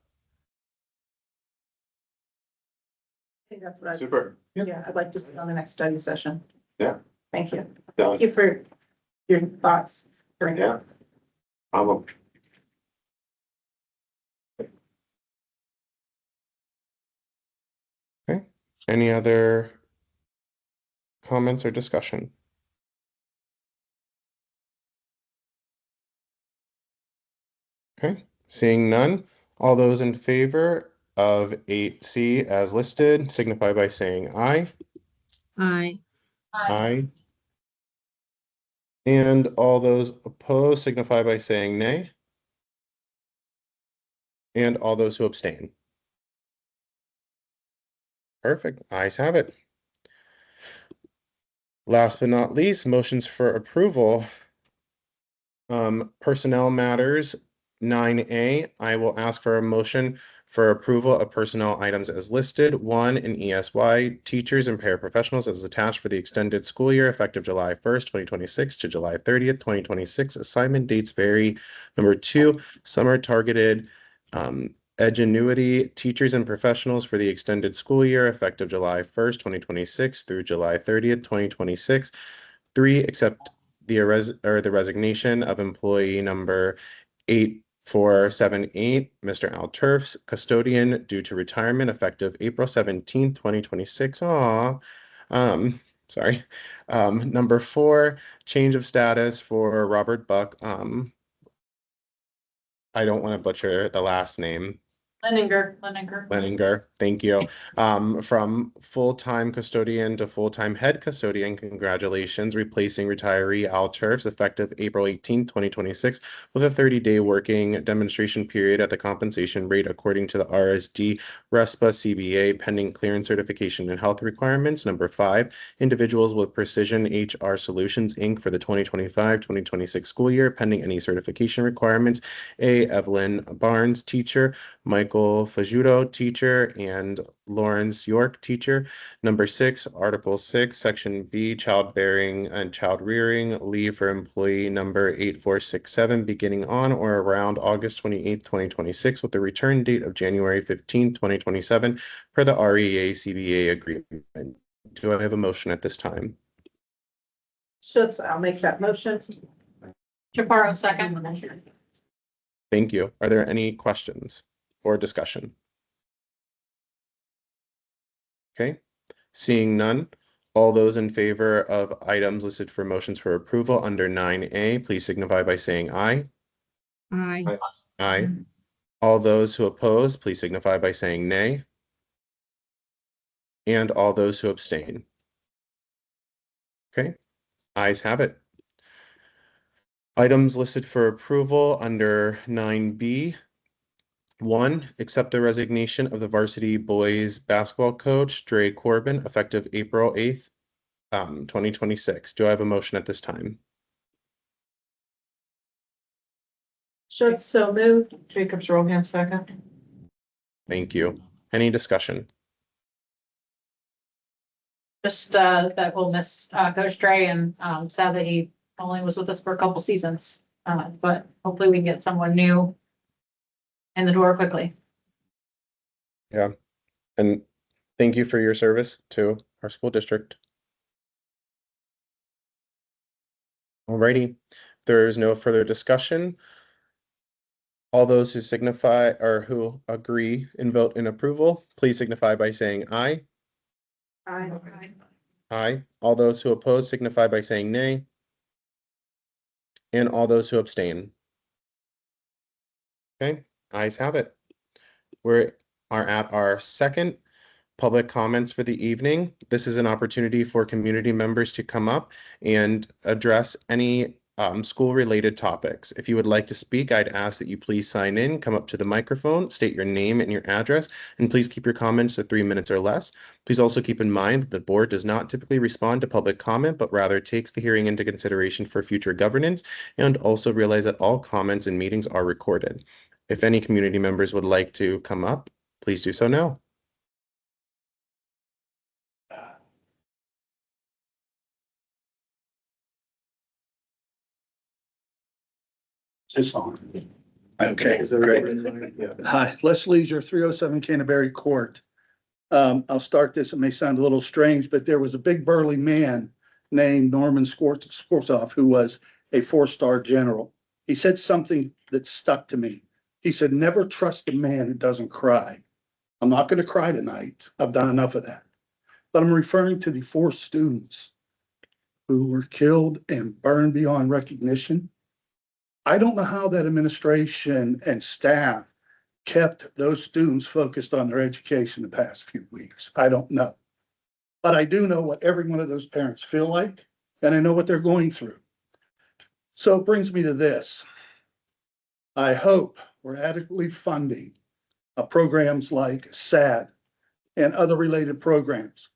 I think that's what Super. yeah, I'd like to see on the next study session. Yeah. Thank you. Done. Thank you for your thoughts during Yeah. that. Problem. Okay. Any other comments or discussion? Okay, seeing none, all those in favor of 8C as listed signify by saying aye. Aye. Aye. And all those opposed signify by saying nay. And all those who abstain. Perfect, ayes have it. Last but not least, motions for approval. Personnel matters, 9A, I will ask for a motion for approval of personnel items as listed. 1, in ESY, teachers and paraprofessionals as attached for the extended school year effective July 1st, 2026 to July 30th, 2026. Assignment dates vary. Number 2, summer targeted Edgenuity teachers and professionals for the extended school year effective July 1st, 2026 through July 30th, 2026. 3, accept the resignation of employee number 8478, Mr. Al Turfs, custodian due to retirement effective April 17th, 2026. Sorry. Number 4, change of status for Robert Buck. I don't want to butcher the last name. Leninger, thank you. From full-time custodian to full-time head custodian, congratulations, replacing retiree Al Turfs effective April 18th, 2026 with a 30-day working demonstration period at the compensation rate according to the RSD RESPA CBA pending clearance certification and health requirements. Number 5, individuals with Precision HR Solutions, Inc. for the 2025-2026 school year pending any certification requirements. A, Evelyn Barnes, teacher, Michael Fajudo, teacher, and Lawrence York, teacher. Number 6, Article 6, Section B, childbearing and child rearing leave for employee number 8467 beginning on or around August 28th, 2026 with the return date of January 15th, 2027 per the REA CBA agreement. Do I have a motion at this time? Schutz, I'll make that motion. Chaparro, second. Thank you. Are there any questions or discussion? Okay, seeing none, all those in favor of items listed for motions for approval under 9A, please signify by saying aye. Aye. Aye. All those who oppose, please signify by saying nay. And all those who abstain. Okay, ayes have it. Items listed for approval under 9B. 1, accept the resignation of the varsity boys basketball coach, Dre Corbin, effective April 8th, 2026. Do I have a motion at this time? Schutz, so moved. Jacobs, Rohan, second. Thank you. Any discussion? Just, that we'll miss, Coach Dre and, sad that he only was with us for a couple seasons. But hopefully we can get someone new in the door quickly. Yeah. And thank you for your service to our school district. Alrighty, there is no further discussion. All those who signify or who agree and vote in approval, please signify by saying aye. Aye. Aye. All those who oppose signify by saying nay. And all those who abstain. Okay, ayes have it. We are at our second public comments for the evening. This is an opportunity for community members to come up and address any school-related topics. If you would like to speak, I'd ask that you please sign in, come up to the microphone, state your name and your address, and please keep your comments to 3 minutes or less. Please also keep in mind that the board does not typically respond to public comment, but rather takes the hearing into consideration for future governance, and also realize that all comments and meetings are recorded. If any community members would like to come up, please do so now. Is this on? Okay, Is there great. a- Yeah. Hi, Les Leisure, 307 Canterbury Court. I'll start this, it may sound a little strange, but there was a big burly man named Norman Skorzoff, who was a 4-star general. He said something that stuck to me. He said, never trust a man who doesn't cry. I'm not gonna cry tonight. I've done enough of that. But I'm referring to the 4 students who were killed and burned beyond recognition. I don't know how that administration and staff kept those students focused on their education the past few weeks. I don't know. But I do know what every one of those parents feel like, and I know what they're going through. So it brings me to this. I hope we're adequately funding programs like SAD and other related programs.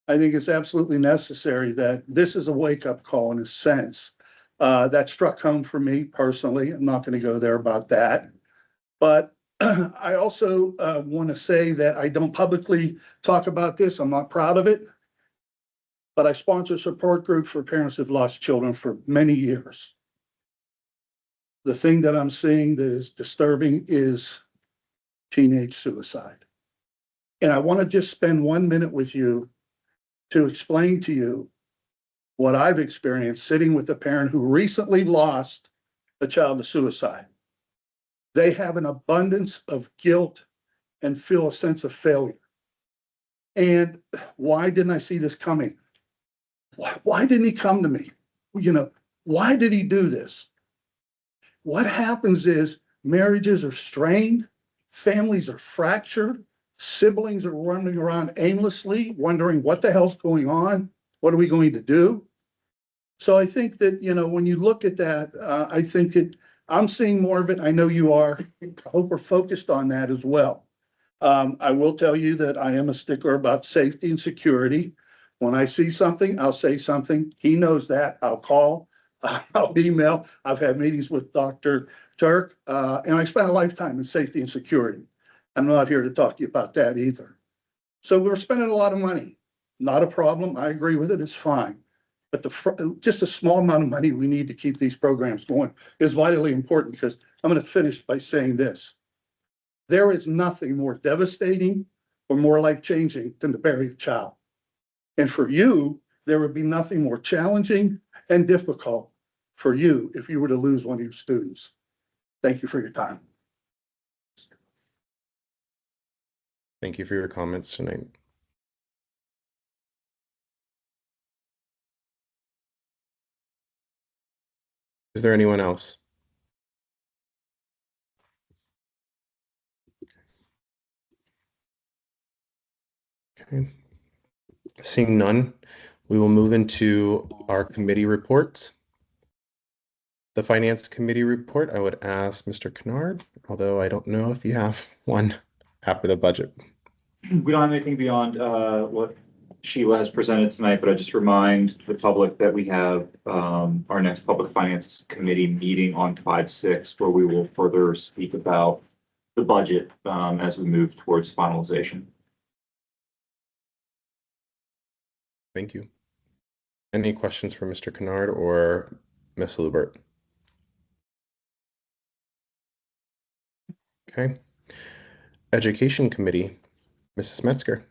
I think it's absolutely necessary that this is a wake-up call in a sense. That struck home for me personally. I'm not going to go there about that. But I also want to say that I don't publicly talk about this. I'm not proud of it. But I sponsor a support group for parents who've lost children for many years. The thing that I'm seeing that is disturbing is teenage suicide. And I want to just spend 1 minute with you to explain to you what I've experienced sitting with a parent who recently lost a child to suicide. They have an abundance of guilt and feel a sense of failure. And why didn't I see this coming? Why didn't he come to me? You know, why did he do this? What happens is marriages are strained, families are fractured, siblings are running around aimlessly, wondering what the hell's going on? What are we going to do? So I think that, you know, when you look at that, I think that I'm seeing more of it. I know you are. I hope we're focused on that as well. I will tell you that I am a stickler about safety and security. When I see something, I'll say something. He knows that. I'll call, I'll email. I've had meetings with Dr. Turk, and I spent a lifetime in safety and security. I'm not here to talk to you about that either. So we're spending a lot of money. Not a problem. I agree with it. It's fine. But just a small amount of money we need to keep these programs going is vitally important, because I'm going to finish by saying this. There is nothing more devastating or more life-changing than to bury a child. And for you, there would be nothing more challenging and difficult for you if you were to lose one of your students. Thank you for your time. Thank you for your comments tonight. Is there anyone else? Okay. Seeing none, we will move into our committee reports. The Finance Committee report, I would ask Mr. Kennard, although I don't know if you have one after the budget. We don't have anything beyond what Sheila has presented tonight, but I just remind the public that we have our next Public Finance Committee meeting on 5/6, where we will further speak about the budget as we move towards finalization. Thank you. Any questions for Mr. Kennard or Ms. Lubert? Okay. Education Committee, Mrs. Metzger.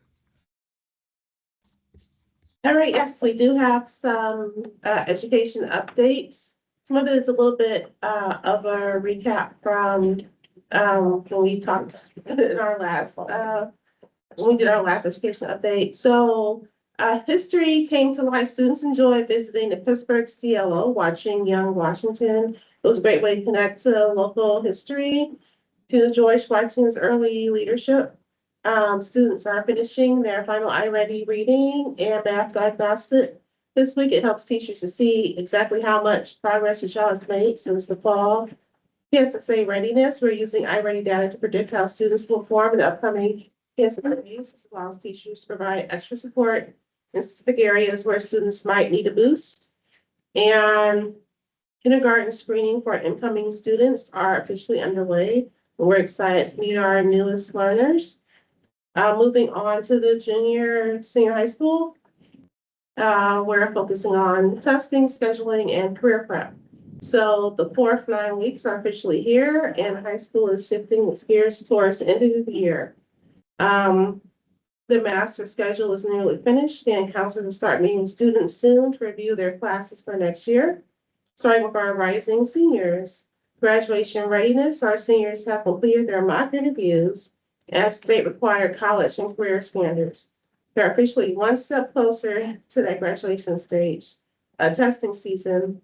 All right, yes, we do have some education updates. Some of it is a little bit of a recap from when we talked in our last when we did our last education update. So history came to life. Students enjoyed visiting the Pittsburgh CLO, watching Young Washington. It was a great way to connect to local history, to enjoy Washington's early leadership. Students are finishing their final iReady reading and math diagnostic. This week, it helps teachers to see exactly how much progress your child has made since the fall. PSSA readiness, we're using iReady data to predict how students will perform in the upcoming PSSAs. This allows teachers to provide extra support in specific areas where students might need a boost. And kindergarten screening for incoming students are officially underway. We're excited to meet our newest learners. Moving on to the senior high school. We're focusing on testing, scheduling, and career prep. So the 4th 9 weeks are officially here, and high school is shifting its gears towards the end of the year. The master schedule is nearly finished, and counselors will start meeting students soon to review their classes for next year. Starting with our rising seniors. Graduation readiness, our seniors have completed their mock interviews as state-required college and career standards. They're officially one step closer to that graduation stage. Testing season.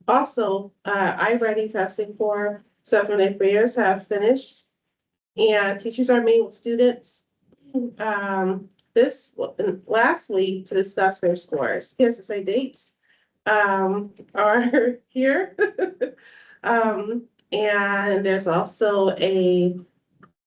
Also, iReady testing for 7th and 8th graders have finished, and teachers are meeting with students last week to discuss their scores. PSSA dates are here. And there's also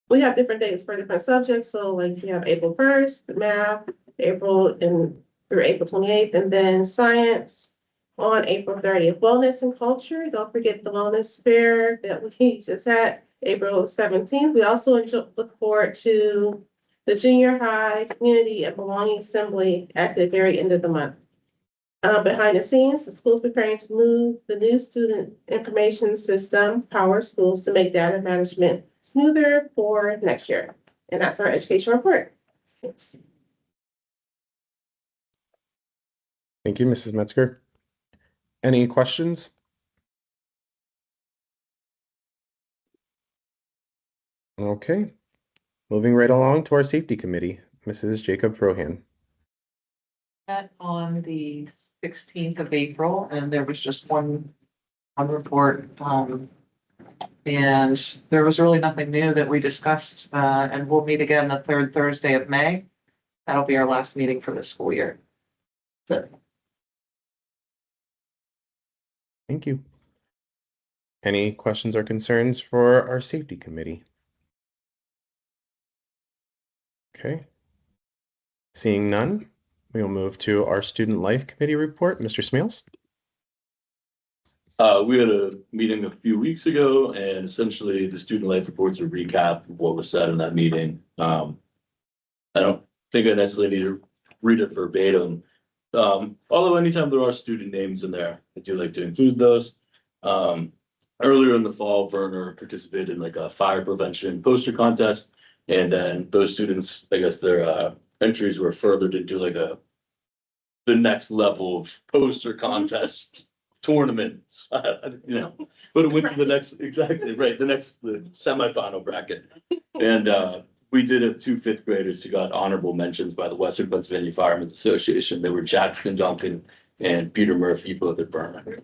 we have different dates for different subjects. So like we have April 1st, math, through April 28th, and then science on April 30th. Wellness and culture, don't forget the wellness fair that we just had April 17th. We also look forward to the junior high community and belonging assembly at the very end of the month. Behind the scenes, the school's preparing to move the new student information system, Power Schools, to make data management smoother for next year. And that's our education report. Thanks. Thank you, Mrs. Metzger. Any questions? Okay, moving right along to our safety committee, Mrs. Jacob Prohan. Met on the 16th of April, and there was just one report. And there was really nothing new that we discussed, and we'll meet again the 3rd Thursday of May. That'll be our last meeting for the school year. Thank you. Any questions or concerns for our safety committee? Okay. Seeing none, we will move to our student life committee report. Mr. Smales? We had a meeting a few weeks ago, and essentially the student life report's a recap of what was said in that meeting. I don't think I necessarily need to read it verbatim. Although anytime there are student names in there, I do like to include those. Earlier in the fall, Werner participated in like a fire prevention poster contest. And then those students, I guess their entries were furthered into like the next level of poster contest tournaments, but it went to the next, exactly, right, the semifinal bracket. And we did have 2 5th graders who got honorable mentions by the Western Pennsylvania Firemen's Association. They were Jackson Duncan and Peter Murphy, both at Vernon.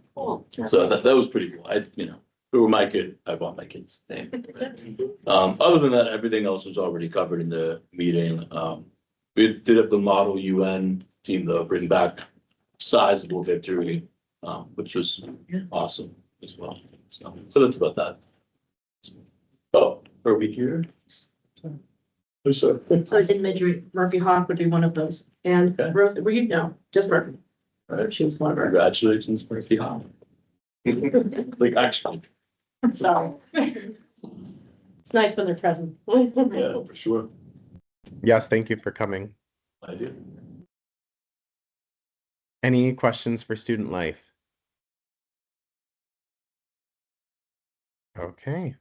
So that was pretty cool. If it were my kid, I want my kid's name. Other than that, everything else was already covered in the meeting. We did have the model UN team though bring back sizable victory, which was awesome as well. So that's about that. Oh, are we here? Sure. I was in Midget, Murphy Hawk would be one of those, and Okay. Rose, were you, no, just Murphy. All right. She was one of her. Congratulations, Murphy Hall. Like, actually, Sorry. It's nice when they're present. yeah, for sure. Yes, thank you for coming. I do. Any questions for student life? Okay,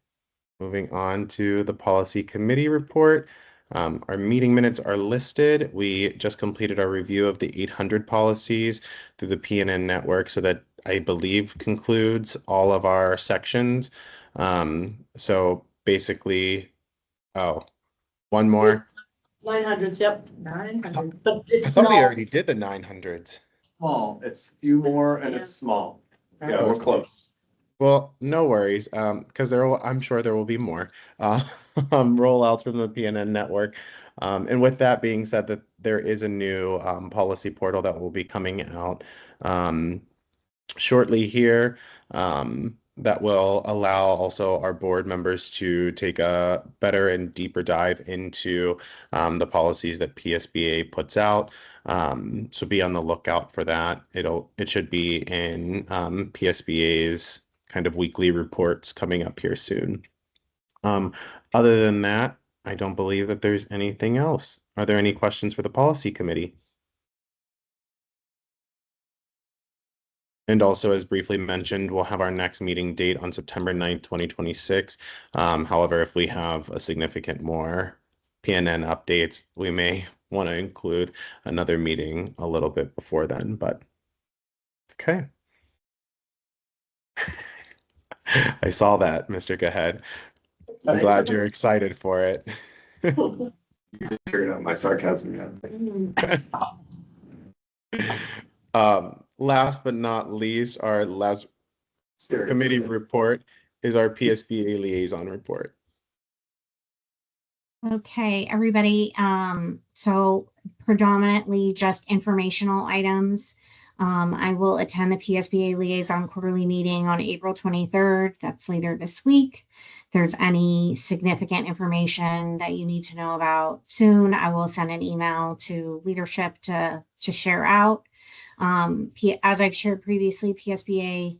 moving on to the policy committee report. Our meeting minutes are listed. We just completed our review of the 800 policies through the PNN network, so that I believe concludes all of our sections. So basically, oh, one more. 900s, yep, 900, but I it's thought we small. already did the 900s. Small, it's few more and it's small. Yeah, Oh, we're it's- close. Well, no worries, because I'm sure there will be more rollouts from the PNN network. And with that being said, that there is a new policy portal that will be coming out shortly here, that will allow also our board members to take a better and deeper dive into the policies that PSBA puts out. So be on the lookout for that. It should be in PSBA's kind of weekly reports coming up here soon. Other than that, I don't believe that there's anything else. Are there any questions for the policy committee? And also, as briefly mentioned, we'll have our next meeting date on September 9th, 2026. However, if we have a significant more PNN updates, we may want to include another meeting a little bit before then, but okay. I saw that, Mr. Gahead. I'm glad you're excited for it. Figured out my sarcasm yet. Last but not least, our last committee report is our PSBA liaison report. Okay, everybody, so predominantly just informational items. I will attend the PSBA Liaison Quarterly Meeting on April 23rd. That's later this week. If there's any significant information that you need to know about soon, I will send an email to leadership to share out. As I've shared previously, PSBA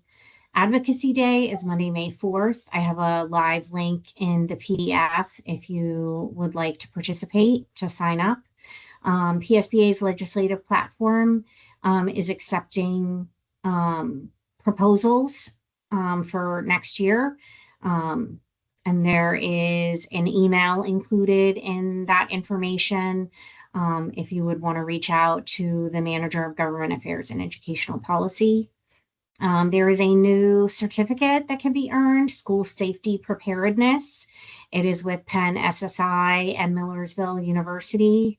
Advocacy Day is Monday, May 4th. I have a live link in the PDF if you would like to participate to sign up. PSBA's legislative platform is accepting proposals for next year. And there is an email included in that information if you would want to reach out to the Manager of Government Affairs and Educational Policy. There is a new certificate that can be earned, School Safety Preparedness. It is with Penn SSI and Millersville University.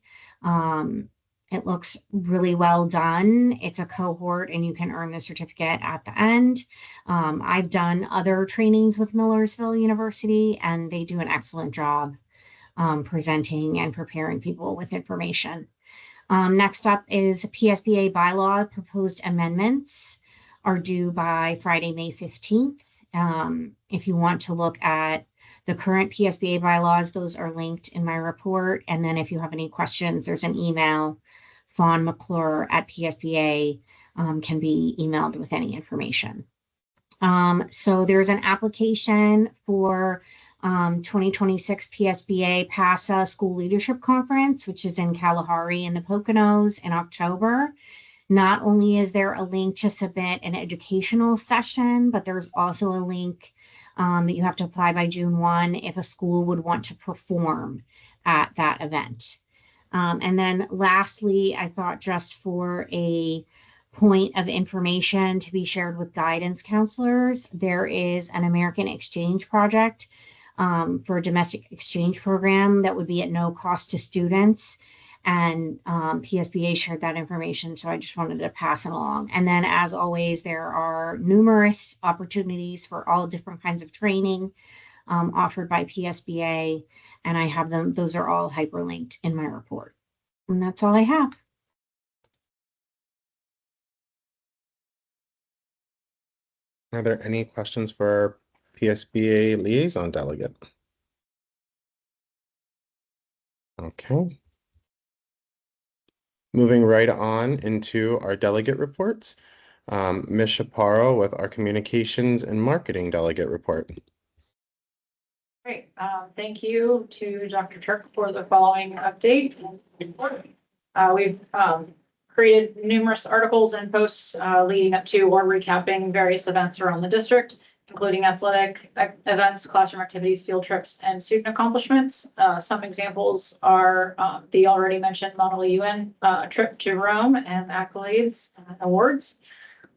It looks really well done. It's a cohort and you can earn the certificate at the end. I've done other trainings with Millersville University and they do an excellent job presenting and preparing people with information. Next up is PSBA bylaw proposed amendments are due by Friday, May 15th. If you want to look at the current PSBA bylaws, those are linked in my report. And then if you have any questions, there's an email, Fawn McClure at PSBA can be emailed with any information. So there's an application for 2026 PSBA PASA School Leadership Conference, which is in Kalahari in the Poconos in October. Not only is there a link to submit an educational session, but there's also a link that you have to apply by June 1 if a school would want to perform at that event. And then lastly, I thought just for a point of information to be shared with guidance counselors, there is an American Exchange Project for a domestic exchange program that would be at no cost to students. And PSBA shared that information, so I just wanted to pass it along. And then, as always, there are numerous opportunities for all different kinds of training offered by PSBA, and I have them. Those are all hyperlinked in my report. And that's all I have. Are there any questions for our PSBA liaison delegate? Okay. Moving right on into our delegate reports. Ms. Chaparro with our communications and marketing delegate report. Great. Thank you to Dr. Turk for the following update. We've created numerous articles and posts leading up to or recapping various events around the district, including athletic events, classroom activities, field trips, and student accomplishments. Some examples are the already mentioned Mauna UN trip to Rome and accolades and awards.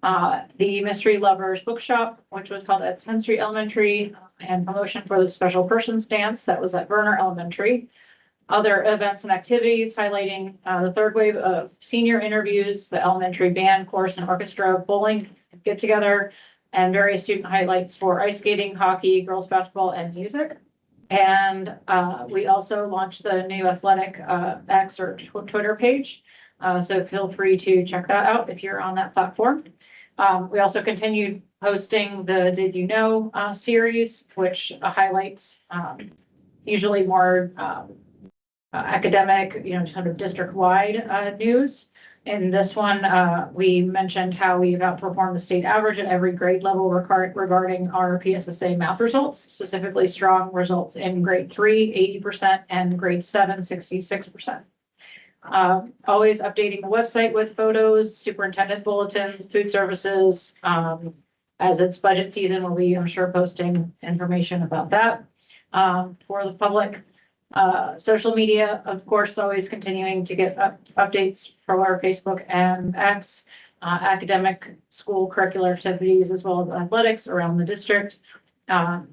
The Mystery Lovers Bookshop, which was held at 10th Street Elementary, and promotion for the Special Persons Dance that was at Verner Elementary. Other events and activities highlighting the third wave of senior interviews, the elementary band, chorus, and orchestra, bowling get together, and various student highlights for ice skating, hockey, girls basketball, and music. And we also launched the new athletic X or Twitter page. So feel free to check that out if you're on that platform. We also continued hosting the Did You Know series, which highlights usually more academic, kind of district-wide news. In this one, we mentioned how we've outperformed the state average at every grade level regarding our PSSA math results, specifically strong results in grade 3, 80%, and grade 7, 66%. Always updating the website with photos, superintendent bulletins, food services. As it's budget season, we'll be, I'm sure, posting information about that for the public. Social media, of course, always continuing to get updates from our Facebook and X, academic school curricular activities, as well as athletics around the district.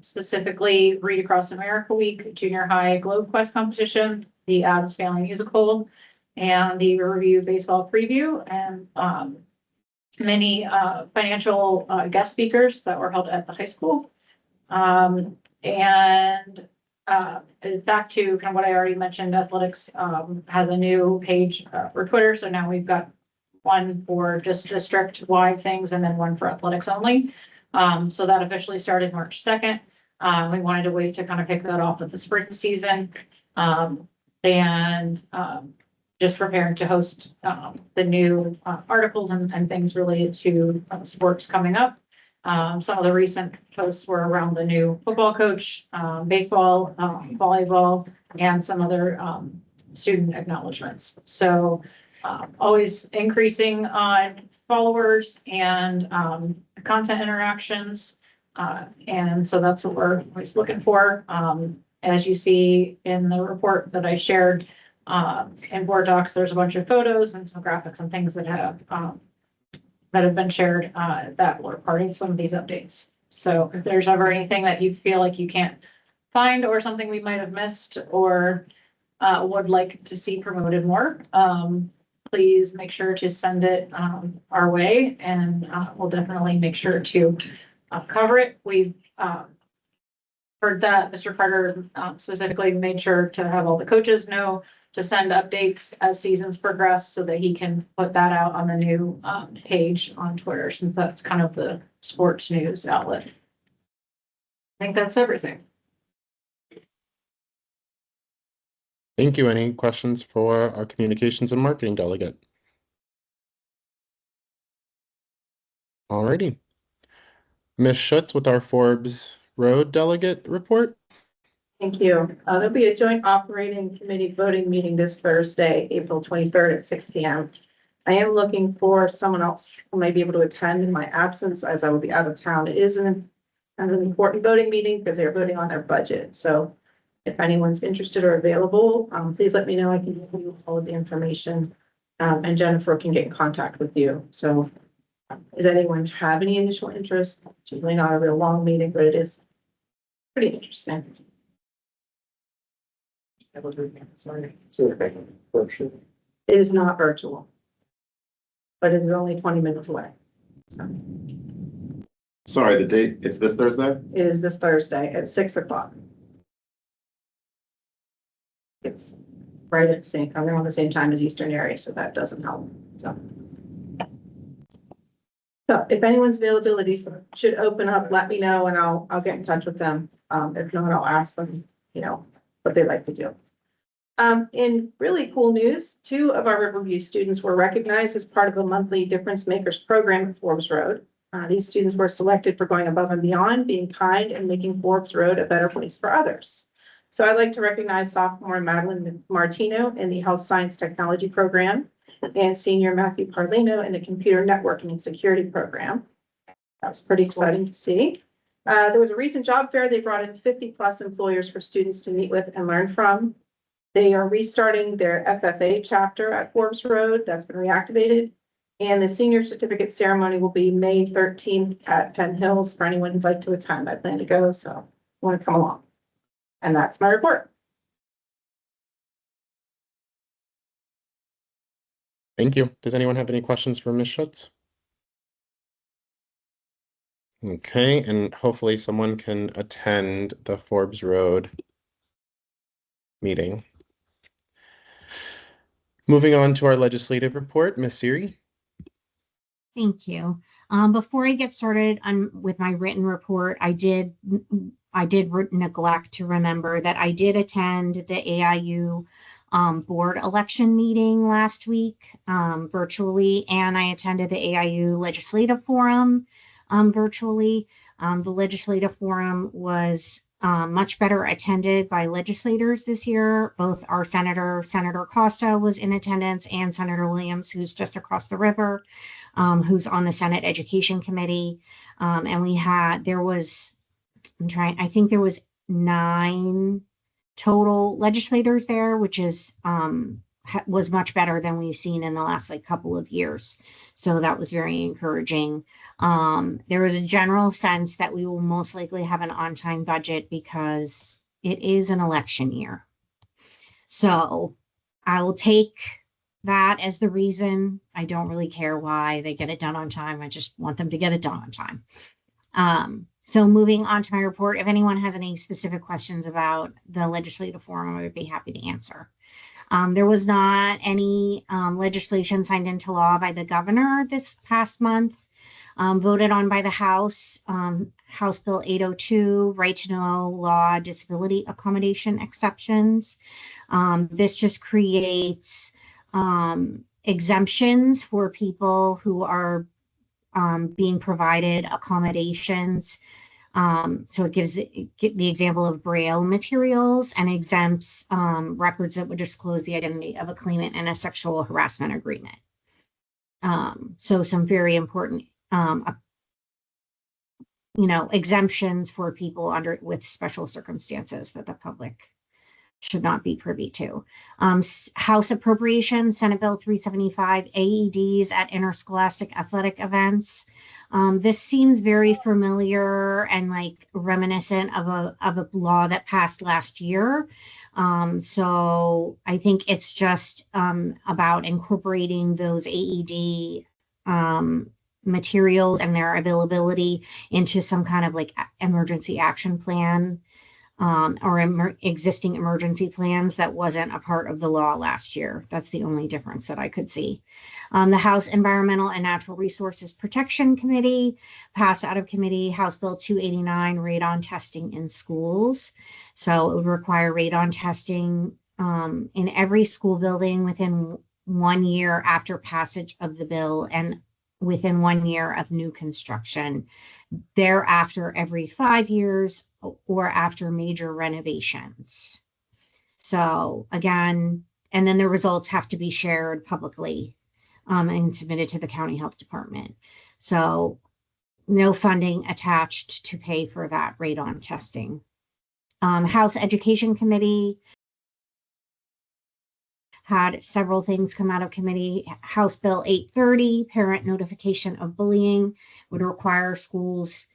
Specifically, Read Across America Week, Junior High Globe Quest competition, the Addams Family Musical, and the Riverview baseball preview, and many financial guest speakers that were held at the high school. And back to kind of what I already mentioned, athletics has a new page for Twitter. So now we've got one for just district-wide things and then one for athletics only. So that officially started March 2nd. We wanted to wait to kind of pick that off with the spring season. Just preparing to host the new articles and things related to sports coming up. Some of the recent posts were around the new football coach, baseball, volleyball, and some other student acknowledgements. So always increasing on followers and content interactions. And so that's what we're always looking for. As you see in the report that I shared, in board docs, there's a bunch of photos and some graphics and things that have been shared that were part of some of these updates. So if there's ever anything that you feel like you can't find or something we might have missed or would like to see promoted more, please make sure to send it our way, and we'll definitely make sure to cover it. We've heard that Mr. Carter specifically made sure to have all the coaches know to send updates as seasons progress so that he can put that out on the new page on Twitter, since that's kind of the sports news outlet. I think that's everything. Thank you. Any questions for our communications and marketing delegate? Alrighty. Ms. Schutz with our Forbes Road delegate report. Thank you. There'll be a joint operating committee voting meeting this Thursday, April 23rd at 6 p.m. I am looking for someone else who may be able to attend in my absence, as I will be out of town. It is an important voting meeting because they're voting on their budget. So if anyone's interested or available, please let me know. I can give you all of the information, and Jennifer can get in contact with you. So does anyone have any initial interest? It's usually not a real long meeting, but it is pretty interesting. Sorry. It is not virtual, but it is only 20 minutes away. So Sorry, the date, it's this Thursday? it is this Thursday at 6 o'clock. It's right at the same, around the same time as Eastern area, so that doesn't help. So if anyone's availability should open up, let me know and I'll get in touch with them. If not, I'll ask them, what they like to do. In really cool news, 2 of our Riverview students were recognized as part of the monthly Difference Makers program at Forbes Road. These students were selected for going above and beyond, being kind, and making Forbes Road a better place for others. So I'd like to recognize sophomore Madeline Martino in the Health Science Technology program and senior Matthew Carlino in the Computer Networking and Security program. That was pretty exciting to see. There was a recent job fair. They brought in 50+ employers for students to meet with and learn from. They are restarting their FFA chapter at Forbes Road. That's been reactivated. And the senior certificate ceremony will be May 13th at Penn Hills for anyone who'd like to attend. I plan to go, so want to come along. And that's my report. Thank you. Does anyone have any questions for Ms. Schutz? Okay, and hopefully someone can attend the Forbes Road meeting. Moving on to our legislative report, Ms. Siri. Thank you. Before I get started with my written report, I did neglect to remember that I did attend the AIU board election meeting last week virtually, and I attended the AIU legislative forum virtually. The legislative forum was much better attended by legislators this year. Both our Senator Costa was in attendance, and Senator Williams, who's just across the river, who's on the Senate Education Committee. And I think there was 9 total legislators there, which is was much better than we've seen in the last couple of years. So that was very encouraging. There was a general sense that we will most likely have an on-time budget because it is an election year. So I will take that as the reason. I don't really care why they get it done on time. I just want them to get it done on time. So moving on to my report, if anyone has any specific questions about the legislative forum, I would be happy to answer. There was not any legislation signed into law by the governor this past month, voted on by the House, House Bill 802, Right to Know Law, Disability Accommodation Exceptions. This just creates exemptions for people who are being provided accommodations. So it gives the example of Braille materials and exempts records that would disclose the identity of a claimant in a sexual harassment agreement. So some very important, exemptions for people with special circumstances that the public should not be privy to. House Appropriations, Senate Bill 375, AEDs at interscholastic athletic events. This seems very familiar and reminiscent of a law that passed last year. So I think it's just about incorporating those AED materials and their availability into some kind of emergency action plan. Or existing emergency plans that wasn't a part of the law last year. That's the only difference that I could see. The House Environmental and Natural Resources Protection Committee passed out of committee House Bill 289, radon testing in schools. So it would require radon testing in every school building within 1 year after passage of the bill and within 1 year of new construction. Thereafter, every 5 years or after major renovations. So again, and then the results have to be shared publicly and submitted to the county health department. So no funding attached to pay for that radon testing. House Education Committee had several things come out of committee. House Bill 830, parent notification of bullying, would require schools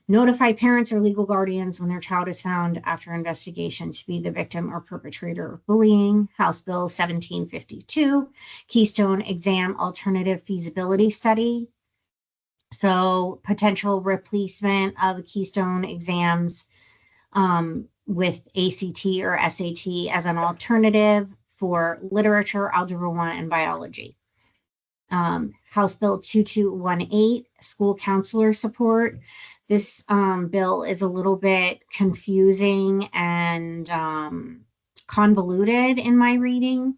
notify parents or legal guardians when their child is found after investigation to be the victim or perpetrator of bullying. House Bill 1752, Keystone Exam Alternative Feasibility Study. So potential replacement of Keystone exams with ACT or SAT as an alternative for literature, algebra 1, and biology. House Bill 2218, school counselor support. This bill is a little bit confusing and convoluted in my reading.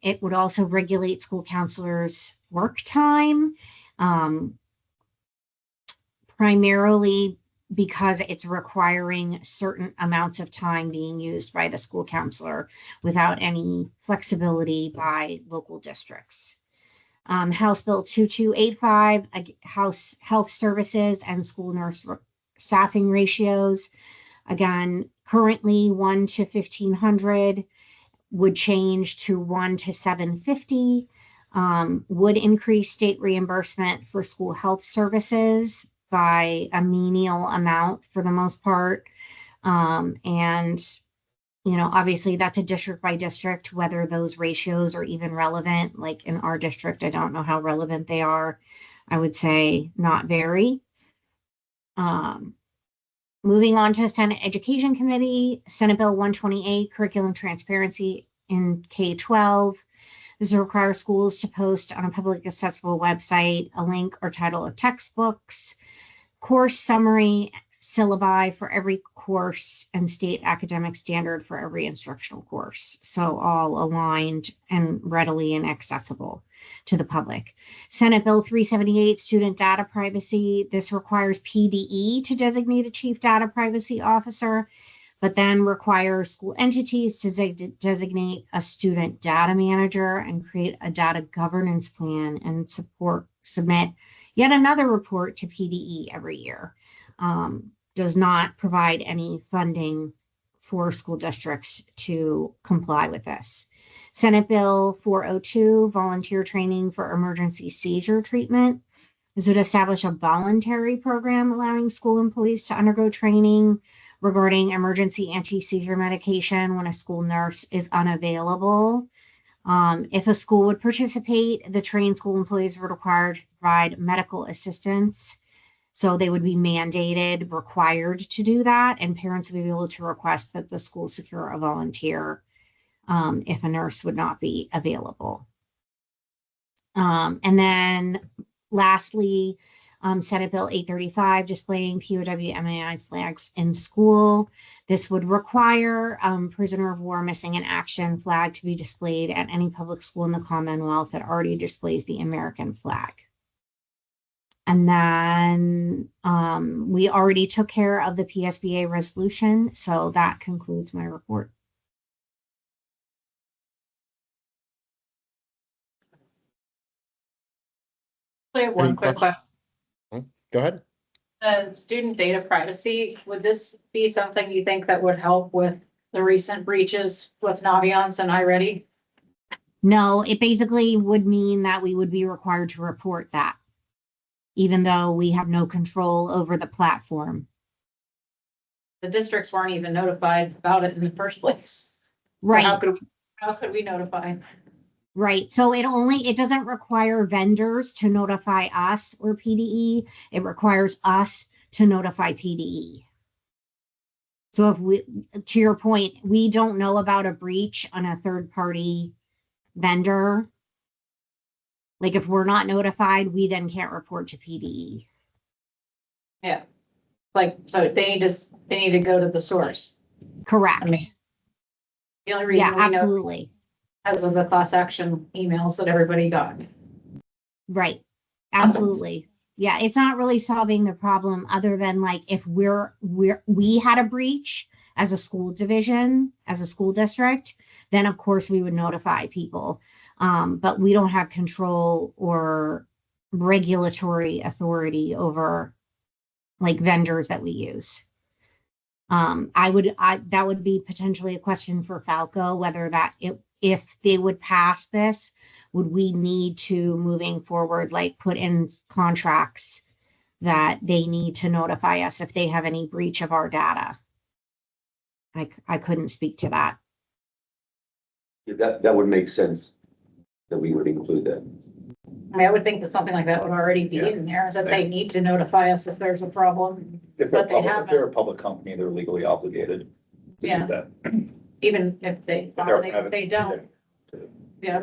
It would also regulate school counselors' work time, primarily because it's requiring certain amounts of time being used by the school counselor without any flexibility by local districts. House Bill 2285, House Health Services and School Nurse Staffing Ratios. Again, currently 1 to 1,500 would change to 1 to 750. Would increase state reimbursement for school health services by a menial amount for the most part. And, you know, obviously that's a district by district, whether those ratios are even relevant. Like in our district, I don't know how relevant they are. I would say not very. Moving on to Senate Education Committee, Senate Bill 128, Curriculum Transparency in K-12. This requires schools to post on a public accessible website a link or title of textbooks, course summary, syllabi for every course, and state academic standard for every instructional course. So all aligned and readily and accessible to the public. Senate Bill 378, Student Data Privacy. This requires PDE to designate a Chief Data Privacy Officer, but then requires school entities to designate a student data manager and create a data governance plan and submit yet another report to PDE every year. Does not provide any funding for school districts to comply with this. Senate Bill 402, Volunteer Training for Emergency Seizure Treatment. This would establish a voluntary program allowing school employees to undergo training regarding emergency anti-seizure medication when a school nurse is unavailable. If a school would participate, the trained school employees were required to provide medical assistance. So they would be mandated, required to do that, and parents would be able to request that the school secure a volunteer if a nurse would not be available. And then lastly, Senate Bill 835, displaying POW MAI flags in school. This would require prisoner of war missing in action flag to be displayed at any public school in the Commonwealth that already displays the American flag. And then we already took care of the PSBA resolution, so that concludes my report. I have one Any quick questions? question. Go ahead. Student data privacy, would this be something you think that would help with the recent breaches with Naviance and iReady? No, it basically would mean that we would be required to report that, even though we have no control over the platform. The districts weren't even notified about it in the first place. So Right. How could we notify? Right. So it doesn't require vendors to notify us or PDE. It requires us to notify PDE. So if we, to your point, we don't know about a breach on a third party vendor. Like if we're not notified, we then can't report to PDE. Yeah. Like, so they need to go to the source. Correct. I mean, the only reason Yeah, we know absolutely. because of the class action emails that everybody got. Right. Absolutely. Yeah, it's not really solving the problem other than like if we had a breach as a school division, as a school district, then of course we would notify people. But we don't have control or regulatory authority over like vendors that we use. That would be potentially a question for Falco, whether that if they would pass this, would we need to, moving forward, like put in contracts that they need to notify us if they have any breach of our data? I couldn't speak to that. That would make sense, that we would include that. I mean, I would think that something like that would already be in there, that they need to notify us if there's a problem. If But they haven't. if they're a public company, they're legally obligated to Yeah. do that. Even if they don't, yeah.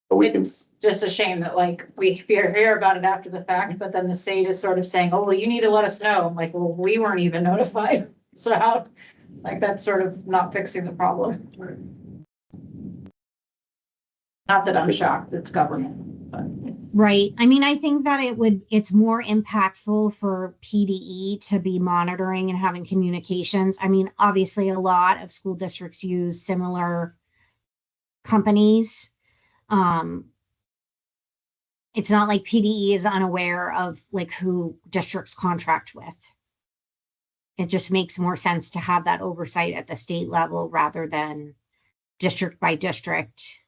But we can, It's just a shame that like we hear about it after the fact, but then the state is sort of saying, oh, well, you need to let us know. I'm like, well, we weren't even notified. So Like, that's sort of not fixing the problem. Not that I'm shocked, it's government, but. Right. I mean, I think that it's more impactful for PDE to be monitoring and having communications. I mean, obviously, a lot of school districts use similar companies. It's not like PDE is unaware of like who districts contract with. It just makes more sense to have that oversight at the state level rather than district by district.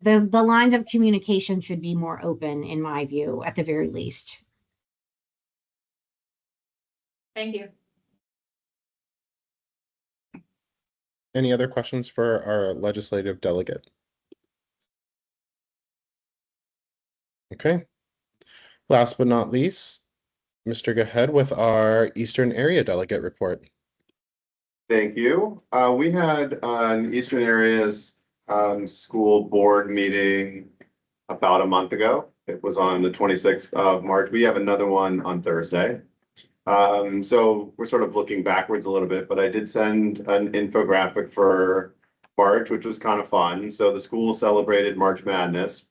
The lines of communication should be more open, in my view, at the very least. Thank you. Any other questions for our legislative delegate? Okay. Last but not least, Mr. Gahead with our Eastern Area Delegate Report. Thank you. We had an Eastern Areas school board meeting about a month ago. It was on the 26th of March. We have another one on Thursday. So we're sort of looking backwards a little bit, but I did send an infographic for March, which was kind of fun. So the school celebrated March Madness.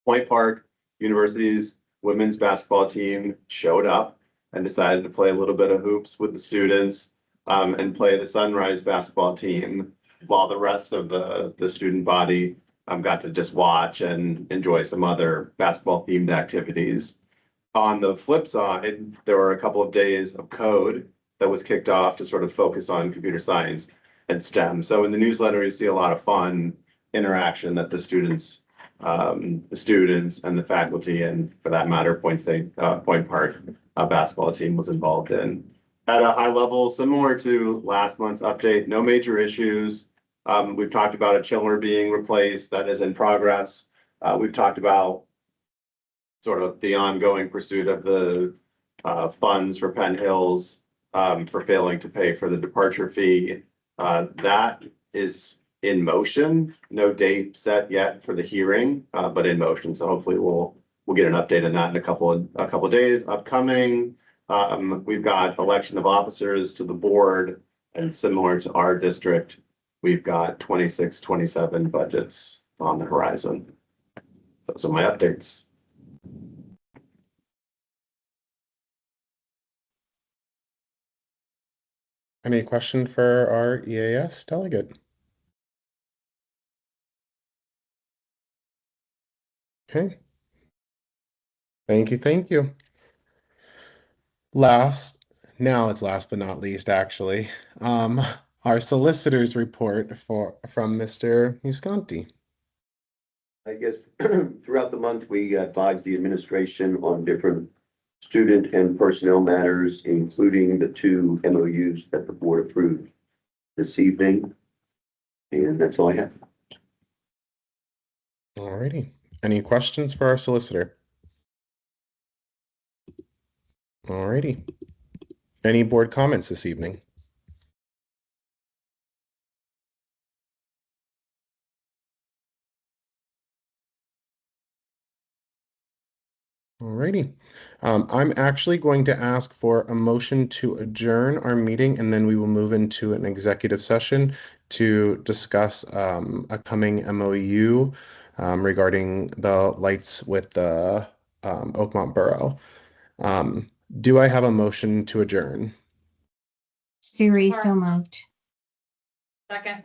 Point Park University's women's basketball team showed up and decided to play a little bit of hoops with the students and play the Sunrise basketball team, while the rest of the student body got to just watch and enjoy some other basketball themed activities. On the flip side, there were a couple of days of code that was kicked off to sort of focus on computer science and STEM. So in the newsletter, you see a lot of fun interaction that the students and the faculty, and for that matter, Point Park basketball team was involved in. At a high level, similar to last month's update, no major issues. We've talked about a chiller being replaced, that is in progress. We've talked about sort of the ongoing pursuit of the funds for Penn Hills for failing to pay for the departure fee. That is in motion. No date set yet for the hearing, but in motion. So hopefully we'll get an update on that in a couple of days. Upcoming, we've got election of officers to the board, and similar to our district, we've got 26, 27 budgets on the horizon. Those are my updates. Any question for our EAS delegate? Okay. Thank you, thank you. Now it's last but not least, actually. Our solicitor's report from Mr. Musconti. I guess throughout the month, we advised the administration on different student and personnel matters, including the 2 MOUs that the board approved this evening. And that's all I have. Alrighty. Any questions for our solicitor? Alrighty. Any board comments this evening? Alrighty. I'm actually going to ask for a motion to adjourn our meeting, and then we will move into an executive session to discuss a coming MOU regarding the lights with the Oakmont Borough. Do I have a motion to adjourn? Siri, so moved. Second.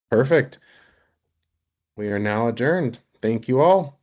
Perfect. We are now adjourned. Thank you all.